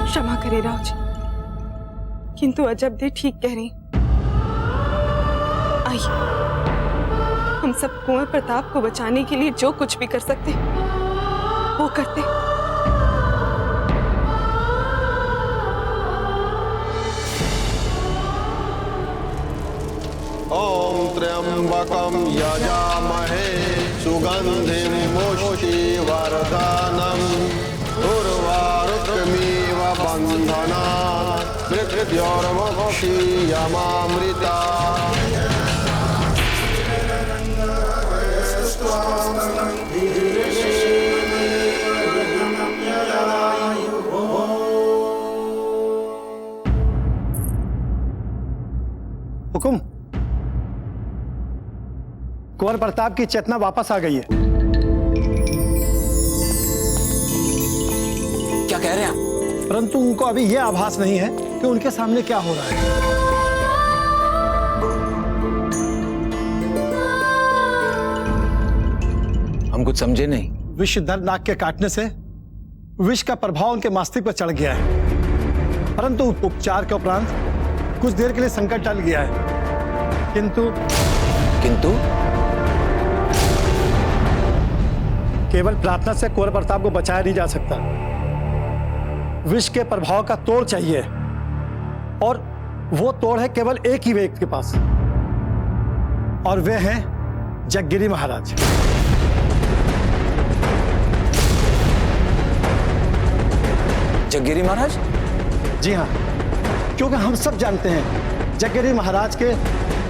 Speaker 1: क्षमा करें राव जी, किंतु अजब दे ठीक कह रही। आइए, हम सब कुंवर प्रताप को बचाने के लिए जो कुछ भी कर सकते वो करते।
Speaker 6: ओम त्र्यंबकम यजामहे सुगंधिं पुष्टिवर्धनम् उर्वारुकमिव बन्धनात् मृत्योर्मुक्षीयमामृता।
Speaker 10: हुकुम, कुंवर प्रताप की चेतना वापस आ गई है।
Speaker 3: क्या कह रहे हैं आप?
Speaker 10: परंतु उनको अभी यह आभास नहीं है कि उनके सामने क्या हो रहा है।
Speaker 3: हम कुछ समझे नहीं।
Speaker 10: विष दर्दनाक के काटने से विष का प्रभाव उनके मस्तिष्क पर चढ़ गया है, परंतु उपचार के उपरांत कुछ देर के लिए संकट टल गया है। किंतु केवल प्रार्थना से कुंवर प्रताप को बचाया नहीं जा सकता। विष के प्रभाव का तोड़ चाहिए, और वो तोड़ है केवल एक ही व्यक्ति के पास, और वे हैं जगगिरी महाराज।
Speaker 3: जगगिरी महाराज?
Speaker 10: जी हाँ, क्योंकि हम सब जानते हैं जगगिरी महाराज के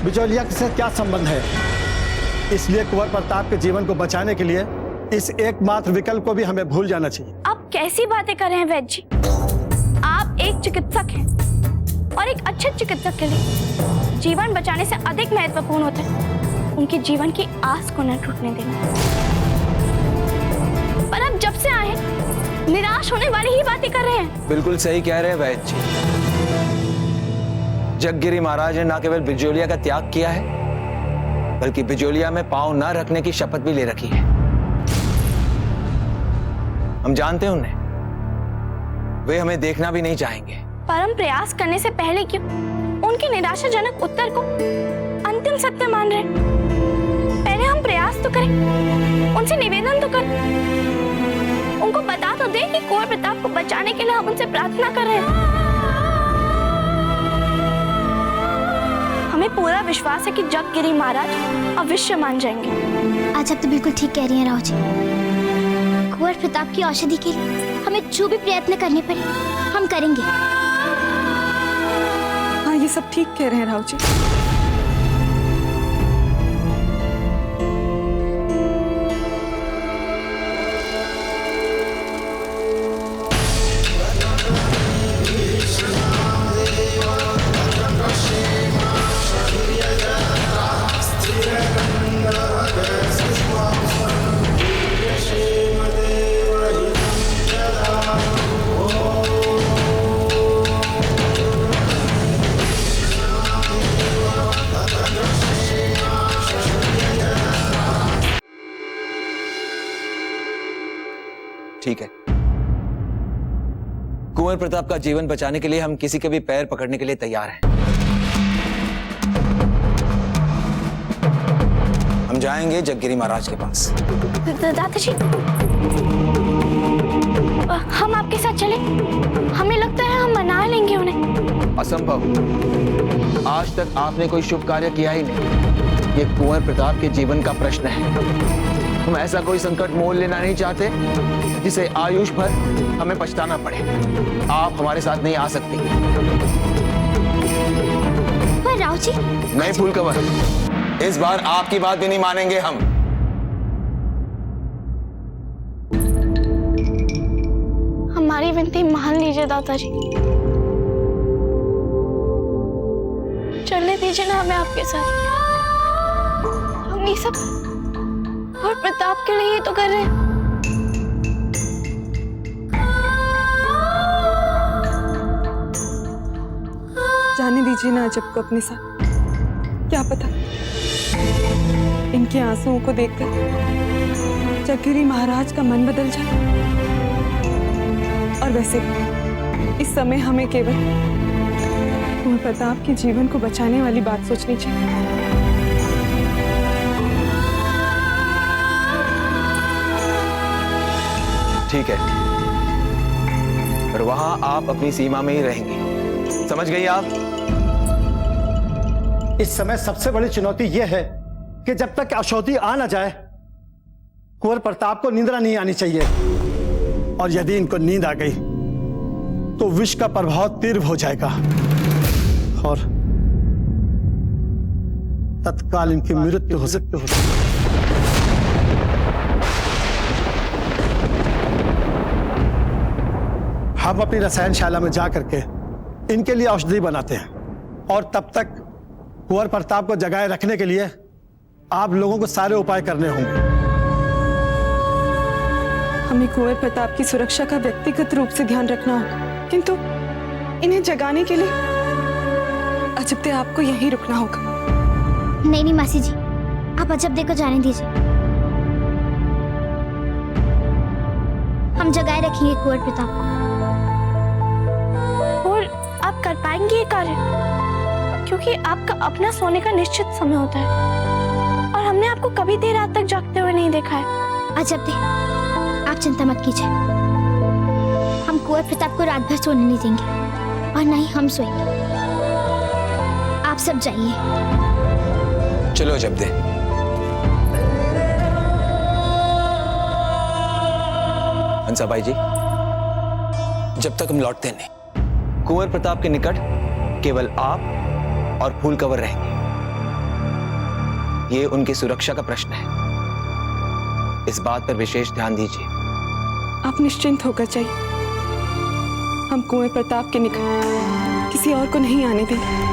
Speaker 10: बिजौलिया से क्या संबंध है। इसलिए कुंवर प्रताप के जीवन को बचाने के लिए इस एकमात्र विकल्प को भी हमें भूल जाना चाहिए।
Speaker 5: आप कैसी बातें कर रहे हैं वैद्य जी? आप एक चिकित्सक हैं, और एक अच्छे चिकित्सक के लिए जीवन बचाने से अधिक महत्वपूर्ण होता है उनके जीवन की आस को न टूटने देना। पर अब जब से आए निराश होने वाली ही बातें कर रहे हैं।
Speaker 3: बिल्कुल सही कह रहे हैं वैद्य जी। जगगिरी महाराज ने न केवल बिजोलिया का त्याग किया है, बल्कि बिजोलिया में पांव न रखने की शपथ भी ले रखी है। हम जानते हैं उन्हें, वे हमें देखना भी नहीं चाहेंगे।
Speaker 5: पर हम प्रयास करने से पहले क्यों उनके निराशाजनक उत्तर को अंतिम सत्य मान रहे? पहले हम प्रयास तो करें, उनसे निवेदन तो करें, उनको बता तो दे कि कुंवर प्रताप को बचाने के लिए हम उनसे प्रार्थना कर रहे हैं। हमें पूरा विश्वास है कि जगगिरी महाराज अवश्य मान जाएंगे।
Speaker 14: आज आप तो बिल्कुल ठीक कह रही हैं राव जी। कुंवर प्रताप की औषधि के लिए हमें जो भी प्रयत्न करने पड़े हम करेंगे।
Speaker 1: हाँ, ये सब ठीक कह रहे हैं राव जी।
Speaker 3: ठीक है, कुंवर प्रताप का जीवन बचाने के लिए हम किसी के भी पैर पकड़ने के लिए तैयार हैं। हम जाएंगे जगगिरी महाराज के पास।
Speaker 5: दादाजी, हम आपके साथ चले? हमें लगता है हम मना लेंगे उन्हें।
Speaker 3: असंभव। आज तक आपने कोई शुभ कार्य किया ही नहीं। ये कुंवर प्रताप के जीवन का प्रश्न है। हम ऐसा कोई संकट मोल लेना नहीं चाहते जिसे आयुष भर हमें पछताना पड़े। आप हमारे साथ नहीं आ सकती।
Speaker 14: पर राव जी।
Speaker 3: नहीं फूलकवर, इस बार आपकी बात भी नहीं मानेंगे हम।
Speaker 5: हमारी विनती मान लीजिए दादाजी। चलने दीजिए ना हमें आपके साथ। हम ये सब और प्रताप के लिए ही तो कर रहे हैं।
Speaker 1: जाने दीजिए ना अजब को अपने साथ। क्या पता इनके आंसुओं को देखकर जगगिरी महाराज का मन बदल जाए। और वैसे इस समय हमें केवल कुंवर प्रताप के जीवन को बचाने वाली बात सोचनी चाहिए।
Speaker 3: ठीक है, पर वहां आप अपनी सीमा में ही रहेंगे, समझ गई आप?
Speaker 10: इस समय सबसे बड़ी चुनौती यह है कि जब तक औषधि आ ना जाए कुंवर प्रताप को निद्रा नहीं आनी चाहिए। और यदि इनको नींद आ गई तो विष का प्रभाव तीव्र हो जाएगा और तत्काल इनकी मृत्यु हो सकती है। हम अपनी रसायनशाला में जा करके इनके लिए औषधि बनाते हैं और तब तक कुंवर प्रताप को जगाए रखने के लिए आप लोगों को सारे उपाय करने होंगे।
Speaker 1: हमें कुंवर प्रताप की सुरक्षा का व्यक्तिगत रूप से ध्यान रखना होगा, किंतु इन्हें जगाने के लिए अजब आपको यहीं रुकना होगा।
Speaker 14: नहीं नहीं मासी जी, आप अजब को जाने दीजिए। हम जगाए रखेंगे कुंवर प्रताप को।
Speaker 5: और आप कर पाएंगे ये कार्य, क्योंकि आपका अपना सोने का निश्चित समय होता है और हमने आपको कभी देर रात तक जागते हुए नहीं देखा है।
Speaker 14: अजब आप चिंता मत कीजिए। हम कुंवर प्रताप को रात भर सोने नहीं देंगे और ना ही हम सोएंगे। आप सब जाइए।
Speaker 3: चलो जब दे। हंसाबाई जी, जब तक हम लौटते नहीं, कुंवर प्रताप के निकट केवल आप और फूलकवर रहेंगे। ये उनकी सुरक्षा का प्रश्न है, इस बात पर विशेष ध्यान दीजिए।
Speaker 1: आप निश्चिंत होकर जाइए। हम कुंवर प्रताप के निकट किसी और को नहीं आने देंगे।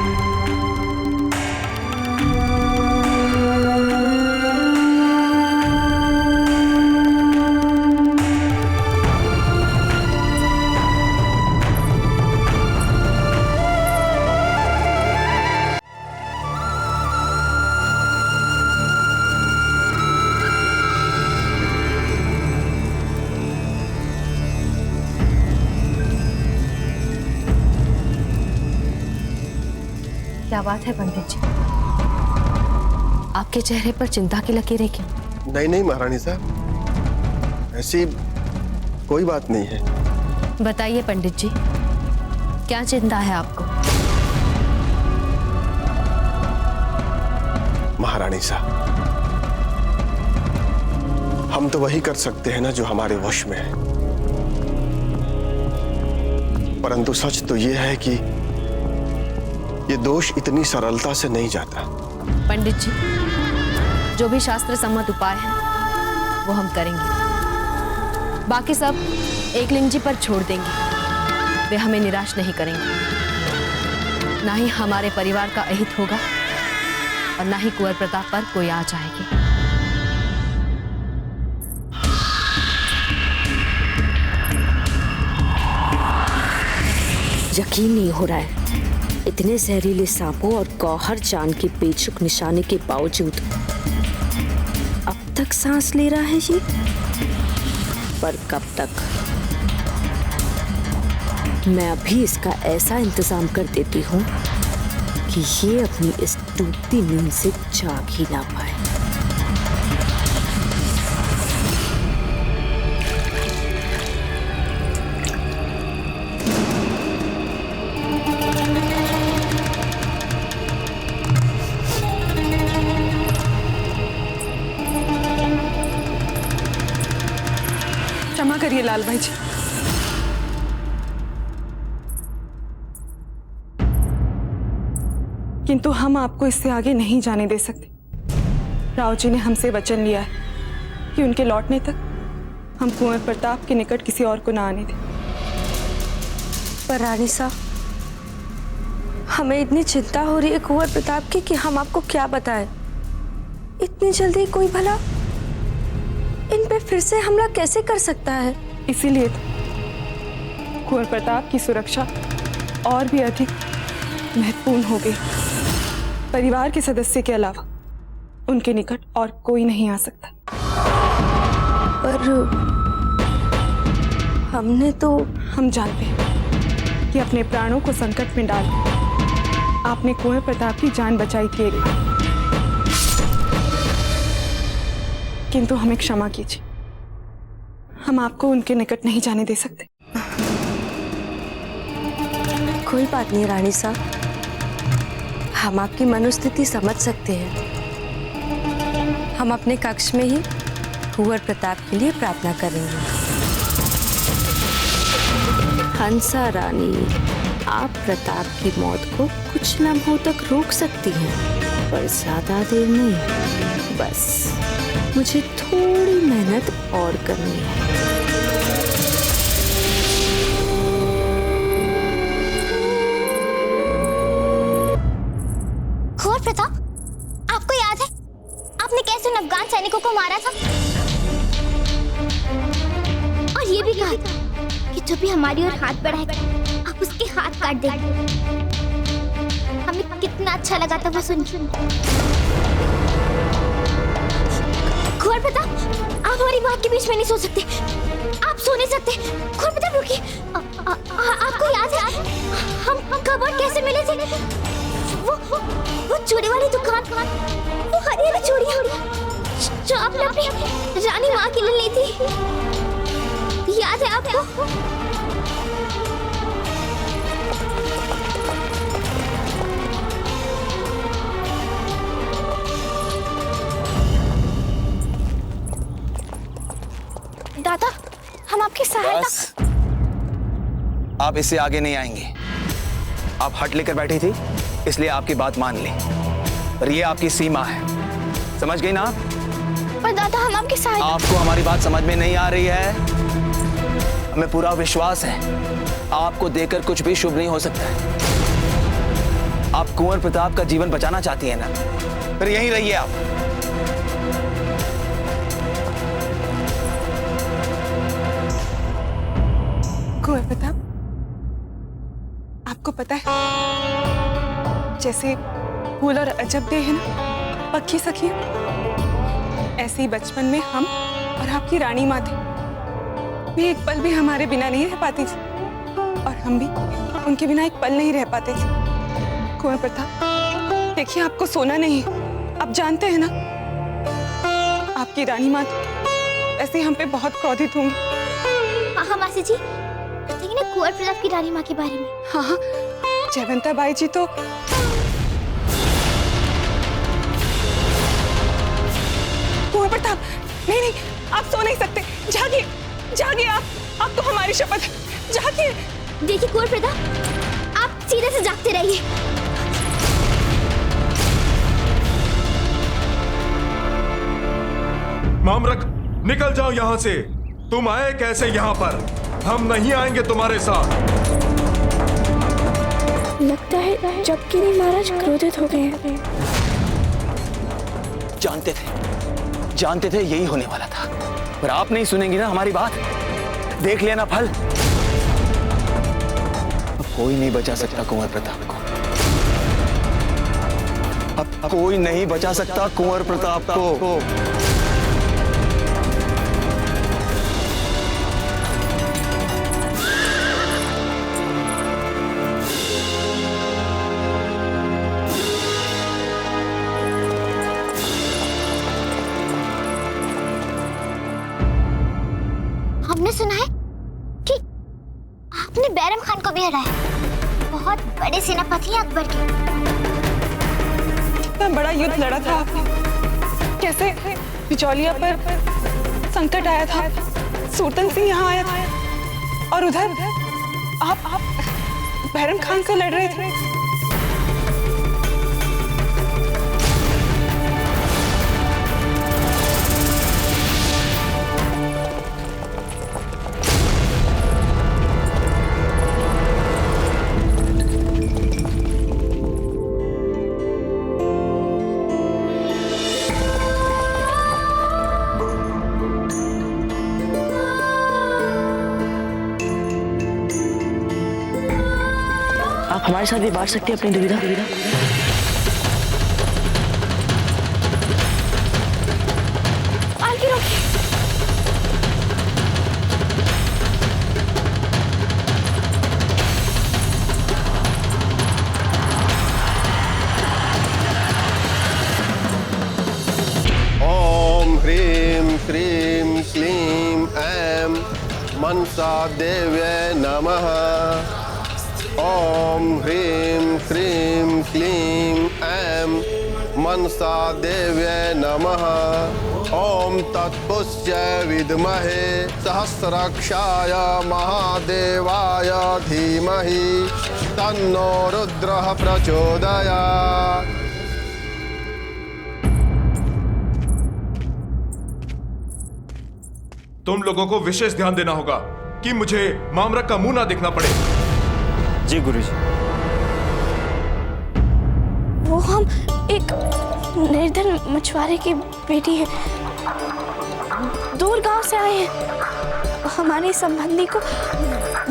Speaker 11: क्या बात है पंडित जी? आपके चेहरे पर चिंता की लकीरें क्यों?
Speaker 15: नहीं नहीं महारानी साहब, ऐसी कोई बात नहीं है।
Speaker 7: बताइए पंडित जी, क्या चिंता है आपको?
Speaker 15: महारानी साहब, हम तो वही कर सकते हैं ना जो हमारे वश में है, परंतु सच तो यह है कि ये दोष इतनी सरलता से नहीं जाता।
Speaker 7: पंडित जी, जो भी शास्त्र सम्मत उपाय है वो हम करेंगे। बाकी सब एकलिंग जी पर छोड़ देंगे। वे हमें निराश नहीं करेंगे। ना ही हमारे परिवार का अहित होगा और ना ही कुंवर प्रताप पर कोई आँच आएगी।
Speaker 11: यकीन नहीं हो रहा है, इतने जहरीले सांपों और गौहर जान के बेचुक निशाने के बावजूद अब तक सांस ले रहा है ये। पर कब तक? मैं अभी इसका ऐसा इंतजाम कर देती हूँ कि ये अपनी इस डूबती नींद से जाग ही ना पाए।
Speaker 1: क्षमा करिए लाल भाई जी। किंतु हम आपको इससे आगे नहीं जाने दे सकते। राव जी ने हमसे वचन लिया है कि उनके लौटने तक हम कुंवर प्रताप के निकट किसी और को ना आने दें।
Speaker 11: पर रानी साहब, हमें इतनी चिंता हो रही है कुंवर प्रताप की कि हम आपको क्या बताएं। इतनी जल्दी कोई भला इन पे फिर से हमला कैसे कर सकता है?
Speaker 1: इसीलिए तो कुंवर प्रताप की सुरक्षा और भी अधिक महत्वपूर्ण हो गई। परिवार के सदस्य के अलावा उनके निकट और कोई नहीं आ सकता।
Speaker 11: पर हमने तो
Speaker 1: हम जानते हैं कि अपने प्राणों को संकट में डाल आपने कुंवर प्रताप की जान बचाई थी, किंतु हमें क्षमा कीजिए, हम आपको उनके निकट नहीं जाने दे सकते।
Speaker 11: कोई बात नहीं रानी साहब, हम आपकी मनोस्थिति समझ सकते हैं। हम अपने कक्ष में ही कुंवर प्रताप के लिए प्रार्थना करेंगे। हंसा रानी, आप प्रताप की मौत को कुछ लम्हों तक रोक सकती हैं, पर ज्यादा देर नहीं। बस मुझे थोड़ी मेहनत और करनी है।
Speaker 14: कुंवर प्रताप, आपको याद है आपने कैसे उन अफगान सैनिकों को मारा था? और ये भी कहा था कि जो भी हमारी ओर हाथ बढ़ाएगा आप उसके हाथ काट देंगे। हमें कितना अच्छा लगा था वो सुनकर। कुंवर प्रताप, आप हमारी बात के बीच में नहीं सो सकते। आप सो नहीं सकते। कुंवर प्रताप रुकिए। आपको याद है हम कब और कैसे मिले थे? वो चूड़ी वाली दुकान, वो हरी हरी चूड़ियां जो आपने अपनी रानी माँ के लिए ली थी, याद है आपको? दादा, हम आपकी सहायता।
Speaker 3: आप इससे आगे नहीं आएंगे। आप हट लेकर बैठी थी, इसलिए आपकी बात मान ली, पर ये आपकी सीमा है, समझ गई ना?
Speaker 14: पर दादा, हम आपकी सहायता।
Speaker 3: आपको हमारी बात समझ में नहीं आ रही है? हमें पूरा विश्वास है आपको देकर कुछ भी शुभ नहीं हो सकता है। आप कुंवर प्रताप का जीवन बचाना चाहती है ना, फिर यहीं रहिए आप।
Speaker 1: कुंवर प्रताप, आपको पता है जैसे फूल और अजब दे है ना पक्की सखी, ऐसे ही बचपन में हम और आपकी रानी माँ थे। वे एक पल भी हमारे बिना नहीं रह पाती थी और हम भी उनके बिना एक पल नहीं रह पाते थे। कुंवर प्रताप, देखिए आपको सोना नहीं, आप जानते हैं ना, आप की रानी माँ ऐसे हम पे बहुत क्रोधित होंगी।
Speaker 14: हाँ मासी जी, बताइए ना कुंवर प्रताप की रानी माँ के बारे में।
Speaker 1: हाँ, जयवंता बाई जी तो कुंवर प्रताप, नहीं, आप सो नहीं सकते, जागिए, जागिए आप तो हमारी शपथ है, जागिए।
Speaker 14: देखिए कुंवर प्रताप, आप सीधे से जागते रहिए।
Speaker 12: मामरक, निकल जाओ यहाँ से। तुम आए कैसे यहाँ पर? हम नहीं आएंगे तुम्हारे साथ।
Speaker 5: लगता है जबकि महाराज क्रोधित हो गए हैं।
Speaker 3: जानते थे यही होने वाला था, पर आप नहीं सुनेंगी ना हमारी बात। देख लेना फल। अब कोई नहीं बचा सकता कुंवर प्रताप को। अब कोई नहीं बचा सकता कुंवर प्रताप को।
Speaker 14: हमने सुना है कि आपने बैरम खान को भी हराया। बहुत बड़े सेनापति हैं अकबर के।
Speaker 1: इतना बड़ा युद्ध लड़ा था आपने, कैसे बिचौलिया पर संकट आया था, सूरतन सिंह यहाँ आया था और उधर आप बैरम खान से लड़ रहे थे।
Speaker 4: आप हमारे साथ भी बांट सकते हैं अपनी दुविधा।
Speaker 5: आगे रोकिए।
Speaker 15: ओम ह्रीं श्रीं क्लीं ऐं मनसा देव्यै नमः। ओम ह्रीं श्रीं क्लीं ऐं मनसा देव्यै नमः। ओम तत्पुरुषाय विद्महे सहस्राक्षाय महादेवाय धीमहि तन्नो रुद्रः प्रचोदयात्।
Speaker 12: तुम लोगों को विशेष ध्यान देना होगा कि मुझे मामरक का मुंह ना दिखना पड़े।
Speaker 3: जी गुरुजी।
Speaker 5: वो हम एक निर्धन मछुआरे की बेटी है, दूर गांव से आए हैं। हमारे संबंधी को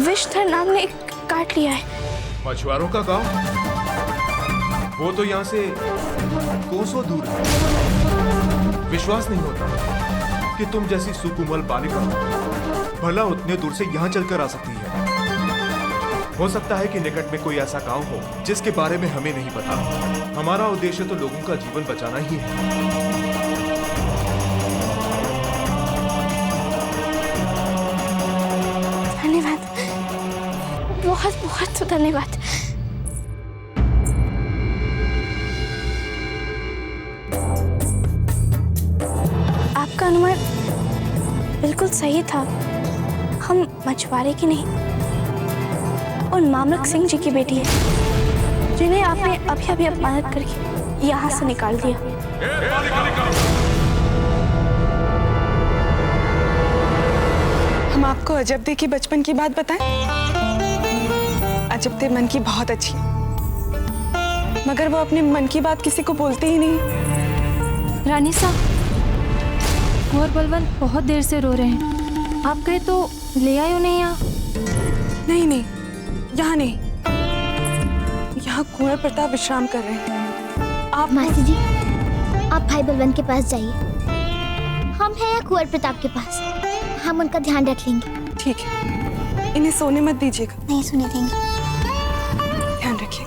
Speaker 5: विषधर नाग ने काट लिया है।
Speaker 12: मछुआरों का गांव? वो तो यहाँ से कोसों दूर है। विश्वास नहीं होता कि तुम जैसी सुकुमल बालिका भला उतने दूर से यहाँ चलकर आ सकती है। हो सकता है कि निकट में कोई ऐसा गांव हो जिसके बारे में हमें नहीं पता। हमारा उद्देश्य तो लोगों का जीवन बचाना ही है।
Speaker 5: धन्यवाद, बहुत बहुत धन्यवाद। आपका अनुमान बिल्कुल सही था। हम मछुआरे की नहीं, उन मामरक सिंह जी की बेटी है जिन्हें आपने अभी अभी अपमानित करके यहाँ से निकाल दिया।
Speaker 1: हम आपको अजब दे की बचपन की बात बताएं? अजब दे मन की बहुत अच्छी, मगर वो अपने मन की बात किसी को बोलते ही नहीं।
Speaker 7: रानी साहब, कुंवर बलवंत बहुत देर से रो रहे हैं। आप गए तो ले आए उन्हें यहाँ?
Speaker 1: नहीं, यहाँ नहीं, यहाँ कुंवर प्रताप विश्राम कर रहे हैं।
Speaker 14: आप मासी जी, आप भाई बलवंत के पास जाइए। हम हैं यहाँ कुंवर प्रताप के पास, हम उनका ध्यान रख लेंगे।
Speaker 1: ठीक है, इन्हें सोने मत दीजिएगा।
Speaker 14: नहीं सोने देंगे।
Speaker 1: ध्यान रखिए।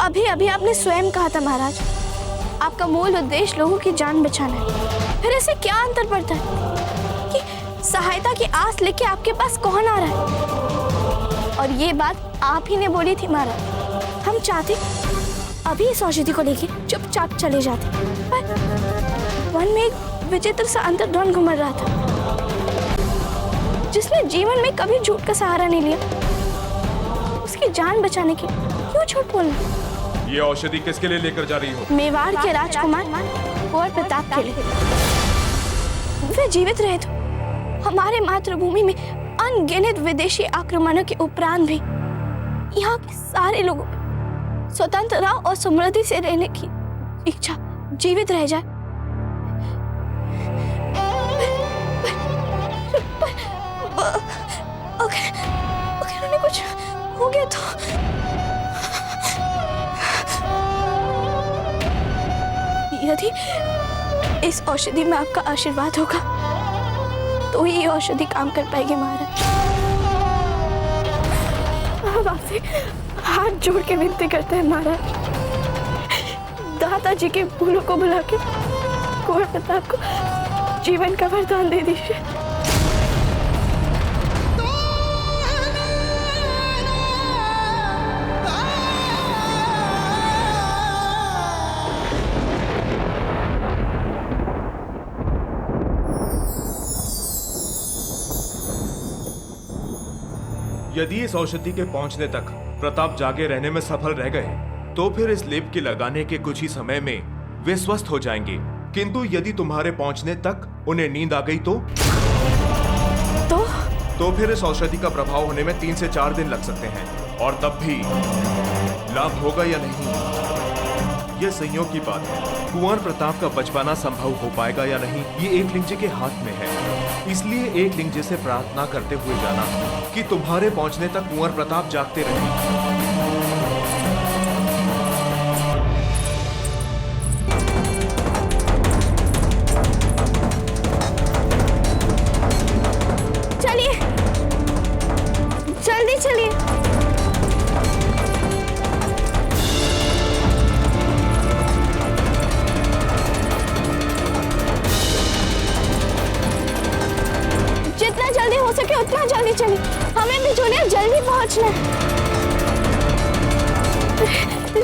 Speaker 5: अभी अभी आपने स्वयं कहा था महाराज, आपका मूल उद्देश्य लोगों की जान बचाना है। फिर ऐसे क्या अंतर पड़ता है कि सहायता की आस लेके आपके पास कौन आ रहा है? और ये बात आप ही ने बोली थी महाराज। हम चाहते अभी इस औषधि को लेके चुपचाप चले जाते, पर वन में एक विचित्र सा अंतर्द्वंद घुमड़ रहा था, जिसने जीवन में कभी झूठ का सहारा नहीं लिया, उसकी जान बचाने के क्यों झूठ बोलना?
Speaker 12: ये औषधि किसके लिए लेकर जा रही हो?
Speaker 5: मेवाड़ के राजकुमार कुंवर प्रताप के लिए। वे जीवित रहे तो हमारे मातृभूमि में अनगिनत विदेशी आक्रमणों के उपरांत भी यहाँ के सारे लोगों में स्वतंत्रता और समृद्धि से रहने की इच्छा जीवित रह जाए। अगर उन्हें कुछ हो गया तो यदि इस औषधि में आपका आशीर्वाद होगा तो ही ये औषधि काम कर पाएगी महाराज। हम आपसे हाथ जोड़ के विनती करते हैं महाराज, दादाजी के फूलों को बुला के कुंवर प्रताप को जीवन का वरदान दे दीजिए।
Speaker 12: यदि इस औषधि के पहुंचने तक प्रताप जागे रहने में सफल रह गए तो फिर इस लेप के लगाने के कुछ ही समय में वे स्वस्थ हो जाएंगे। किंतु यदि तुम्हारे पहुंचने तक उन्हें नींद आ गई तो फिर इस औषधि का प्रभाव होने में 3 से 4 दिन लग सकते हैं, और तब भी लाभ होगा या नहीं यह संयोग की बात है। कुंवर प्रताप का बच पाना संभव हो पाएगा या नहीं ये एकलिंग के हाथ में है। इसलिए एकलिंग से प्रार्थना करते हुए जाना कि तुम्हारे पहुंचने तक कुंवर प्रताप जागते रहें।
Speaker 5: चलिए। जितना जल्दी हो सके उतना जल्दी चलिए, हमें भी जो है जल्दी पहुंचना है।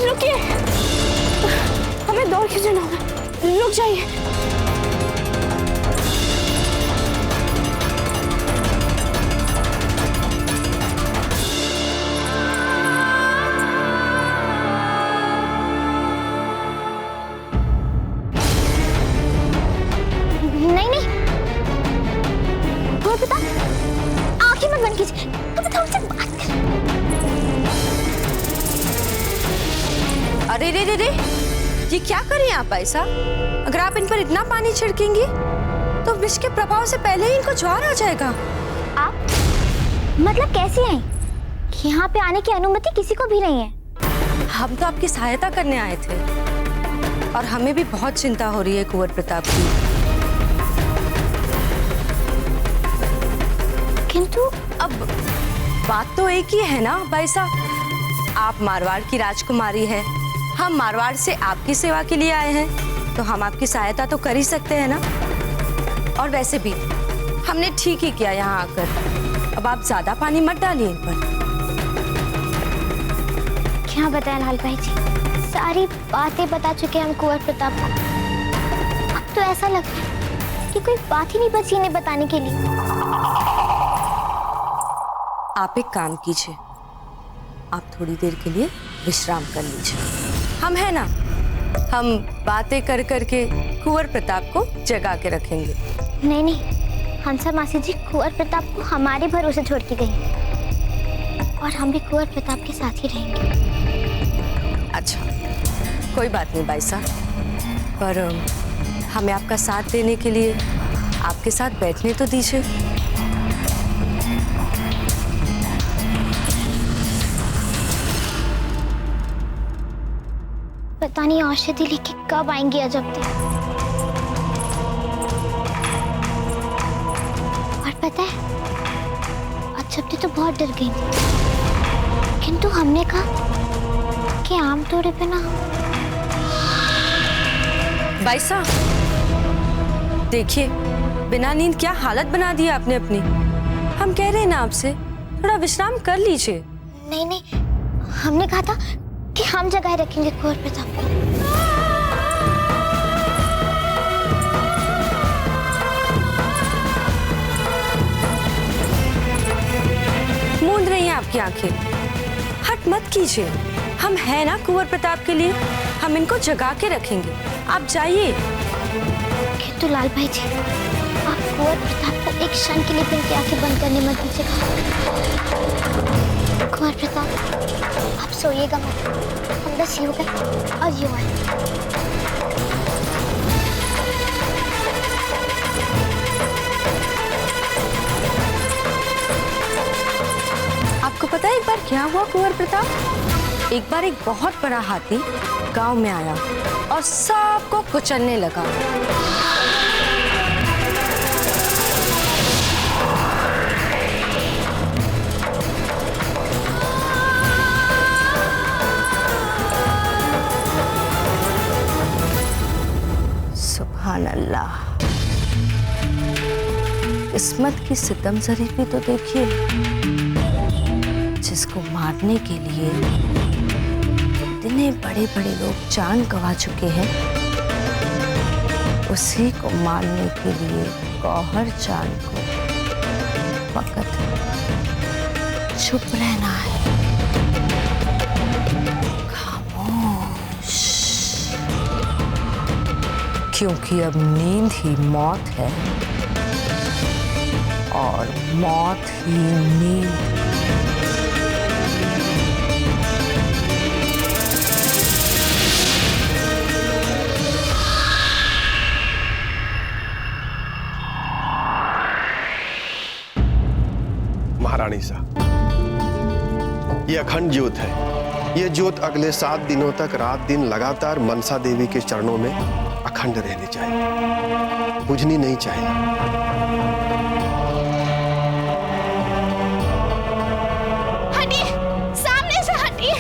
Speaker 5: रुकिए, हमें दौड़ के जाना होगा, रुक जाइए।
Speaker 11: अरे रे रे रे, ये क्या करें आप ऐसा? अगर आप इन पर इतना पानी छिड़केंगी तो विष के प्रभाव से पहले ही इनको ज्वार आ जाएगा।
Speaker 14: आप मतलब कैसे हैं? यहाँ पे आने की अनुमति किसी को भी नहीं है।
Speaker 11: हम तो आपकी सहायता करने आए थे और हमें भी बहुत चिंता हो रही है कुंवर प्रताप की।
Speaker 14: किंतु
Speaker 11: अब बात तो एक ही है ना भाई साहब, आप मारवाड़ की राजकुमारी है, हम मारवाड़ से आपकी सेवा के लिए आए हैं, तो हम आपकी सहायता तो कर ही सकते हैं ना। और वैसे भी हमने ठीक ही किया यहाँ आकर। अब आप ज्यादा पानी मत डालिए इन पर।
Speaker 14: क्या बताएं लाल भाई जी, सारी बातें बता चुके हैं हम कुंवर प्रताप को। अब तो ऐसा लग रहा है कि कोई बात ही नहीं बची इन्हें बताने के लिए।
Speaker 11: आप एक काम कीजिए, आप थोड़ी देर के लिए विश्राम कर लीजिए। हम है ना, हम बातें कर करके कुंवर प्रताप को जगा के रखेंगे।
Speaker 14: नहीं नहीं, हंसा मासी जी कुंवर प्रताप को हमारे भरोसे छोड़ के गई और हम भी कुंवर प्रताप के साथ ही रहेंगे।
Speaker 11: अच्छा, कोई बात नहीं भाई साहब, पर हमें आपका साथ देने के लिए आपके साथ बैठने तो दीजिए।
Speaker 14: पता नहीं औषधि लेके कब आएंगी अजब तक। और पता है अजब तो बहुत डर गई थी, किंतु हमने कहा कि के आम तोड़े पे ना
Speaker 11: भाई साहब देखिए, बिना नींद क्या हालत बना दी आपने अपनी। हम कह रहे हैं ना आपसे, थोड़ा विश्राम कर लीजिए।
Speaker 14: नहीं नहीं, हमने कहा था कि हम जगह रखेंगे कुंवर प्रताप को।
Speaker 11: मूंद रही हैं आपकी आंखें, हट मत कीजिए। हम हैं ना कुंवर प्रताप के लिए, हम इनको जगा के रखेंगे। आप जाइए।
Speaker 14: किंतु लाल भाई जी, आप कुंवर प्रताप को एक क्षण के लिए भी उनकी आंखें बंद करने मत दीजिएगा। कुंवर प्रताप, आप सोइएगा मत, हम बस यूं गए और यूं आए।
Speaker 11: आपको पता है एक बार क्या हुआ कुंवर प्रताप? एक बार एक बहुत बड़ा हाथी गांव में आया और सबको कुचलने लगा। सुभान अल्लाह, किस्मत की सितमजरी भी तो देखिए। जिसको मारने के लिए इतने बड़े बड़े लोग जान गंवा चुके हैं, उसी को मारने के लिए गौहर जान को फकत चुप रहना है, खामोश। क्योंकि अब नींद ही मौत है और मौत ही नींद।
Speaker 15: महारानी साहब, ये अखंड ज्योत है। ये ज्योत अगले 7 दिनों तक रात दिन लगातार मनसा देवी के चरणों में अखंड रहनी चाहिए, बुझनी नहीं चाहिए।
Speaker 14: हटिए, सामने से हटिए।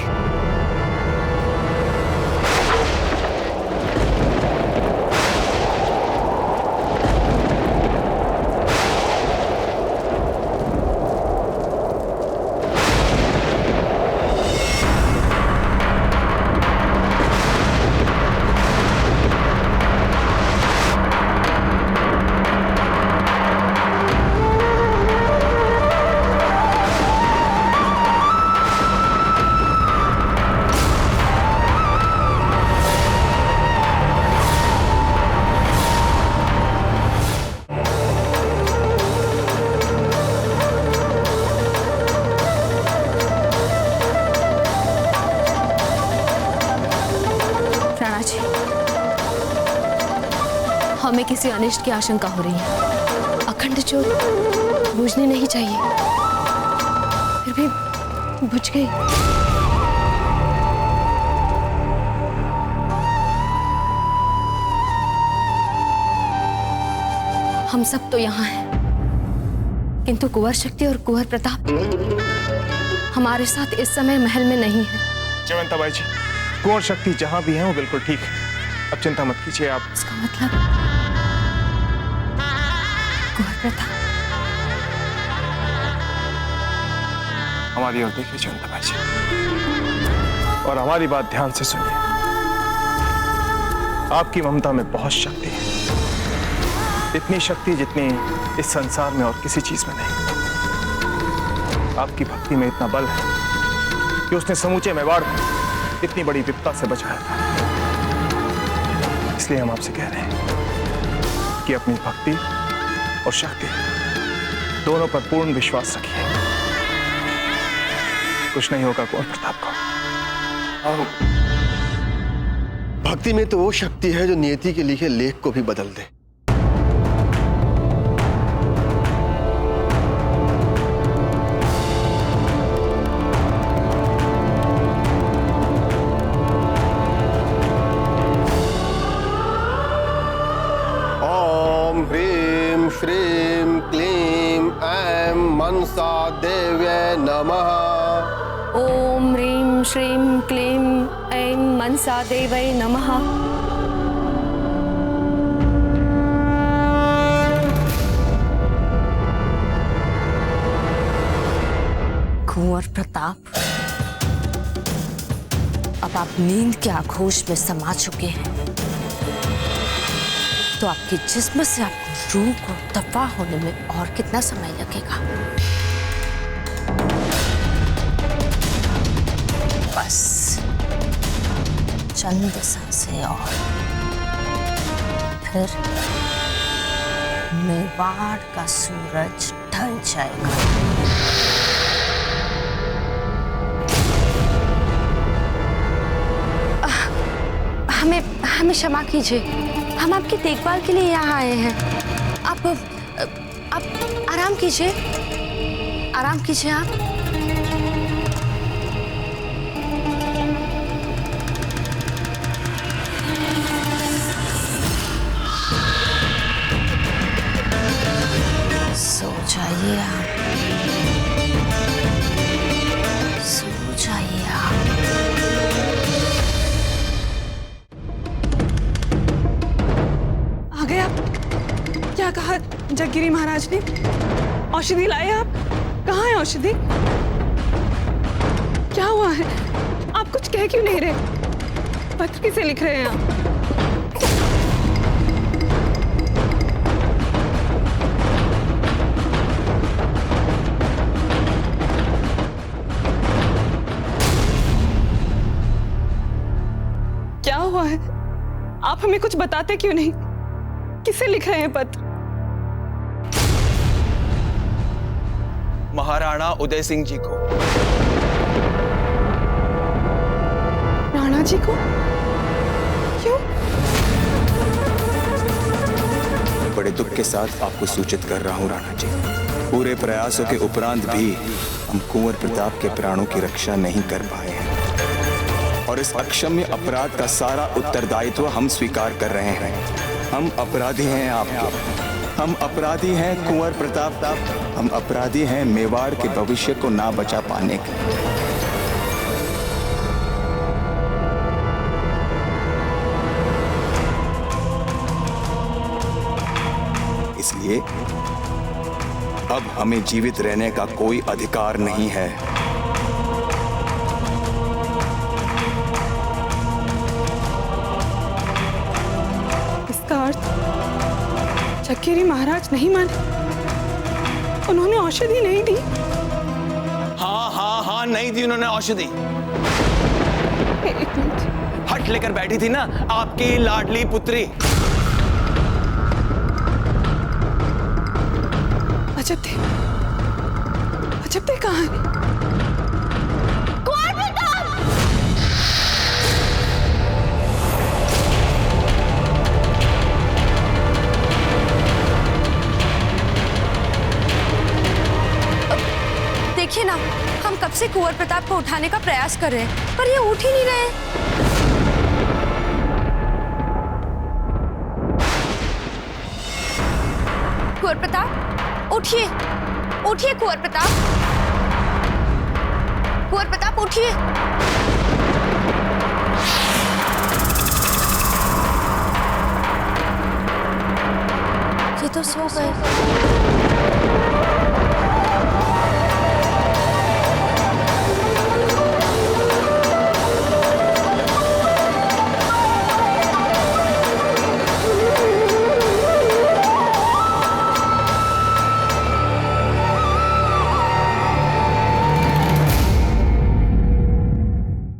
Speaker 7: हमें किसी अनिष्ट की आशंका हो रही है। अखंड ज्योत बुझनी नहीं चाहिए, फिर भी बुझ गई। हम सब तो यहाँ हैं, किंतु कुंवर शक्ति और कुंवर प्रताप हमारे साथ इस समय महल में नहीं है।
Speaker 8: जयवंता बाई जी, कुंवर शक्ति जहां भी है वो बिल्कुल ठीक है, अब चिंता मत कीजिए आप।
Speaker 7: इसका मतलब कुंवर प्रताप।
Speaker 8: हमारी ओर देखिए जयवंता बाई जी, और हमारी बात ध्यान से सुनिए। आपकी ममता में बहुत शक्ति है, इतनी शक्ति जितनी इस संसार में और किसी चीज में नहीं। आपकी भक्ति में इतना बल है कि उसने समूचे मेवाड़ को इतनी बड़ी विपदा से बचाया था। इसलिए हम आपसे कह रहे हैं कि अपनी भक्ति और शक्ति दोनों पर पूर्ण विश्वास रखिए। कुछ नहीं होगा कुंवर प्रताप को।
Speaker 15: भक्ति में तो वो शक्ति है जो नियति के लिखे लेख को भी बदल दे। ओम ह्रीं श्रीं क्लीं ऐं मनसा देव्यै नमः।
Speaker 11: ओम ह्रीं श्रीं क्लीं ऐं मनसा देवै नमः। कुंवर प्रताप, अब आप नींद के आगोश में समा चुके हैं, तो आपके जिस्म से आपकी रूह को दफा होने में और कितना समय लगेगा? बस चंद सांसें और, फिर मेवाड़ का सूरज ढल जाएगा। हमें क्षमा कीजिए, हम आपकी देखभाल के लिए यहाँ आए हैं। आप आराम कीजिए, आराम कीजिए आप। सो जाइए आप, सो जाइए आप।
Speaker 1: आ गए आप? क्या कहा जगगिरी महाराज ने? औषधि लाए आप? कहाँ है औषधि? क्या हुआ है? आप कुछ कह क्यों नहीं रहे? पत्र किसे लिख रहे हैं आप? क्या हुआ है? आप हमें कुछ बताते क्यों नहीं? किसे लिख रहे हैं पत्र?
Speaker 3: महाराणा उदय सिंह जी को।
Speaker 1: राणा जी को? क्यों?
Speaker 3: बड़े दुख के साथ आपको सूचित कर रहा हूँ राणा जी, पूरे प्रयासों के उपरांत भी हम कुंवर प्रताप के प्राणों की रक्षा नहीं कर पाए हैं, और इस अक्षम्य अपराध का सारा उत्तरदायित्व हम स्वीकार कर रहे हैं। हम अपराधी हैं आपके, हम अपराधी हैं कुंवर प्रताप, हम अपराधी हैं मेवाड़ के भविष्य को ना बचा पाने के। इसलिए अब हमें जीवित रहने का कोई अधिकार नहीं है।
Speaker 1: जगगिरी महाराज नहीं माने? उन्होंने औषधि नहीं दी?
Speaker 3: हाँ नहीं दी उन्होंने औषधि।
Speaker 1: एक मिनट।
Speaker 3: हट लेकर बैठी थी ना आपकी लाडली पुत्री।
Speaker 1: अजब थे कहाँ है?
Speaker 11: देखिए ना, हम कब से कुंवर प्रताप को उठाने का प्रयास कर रहे हैं, पर ये उठ ही नहीं रहे। कुंवर प्रताप उठिए, उठिए कुंवर प्रताप, कुंवर प्रताप उठिए। ये तो सो गए।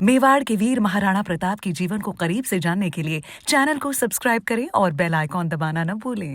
Speaker 16: मेवाड़ के वीर महाराणा प्रताप के जीवन को करीब से जानने के लिए चैनल को सब्सक्राइब करें और बेल आइकॉन दबाना न भूलें।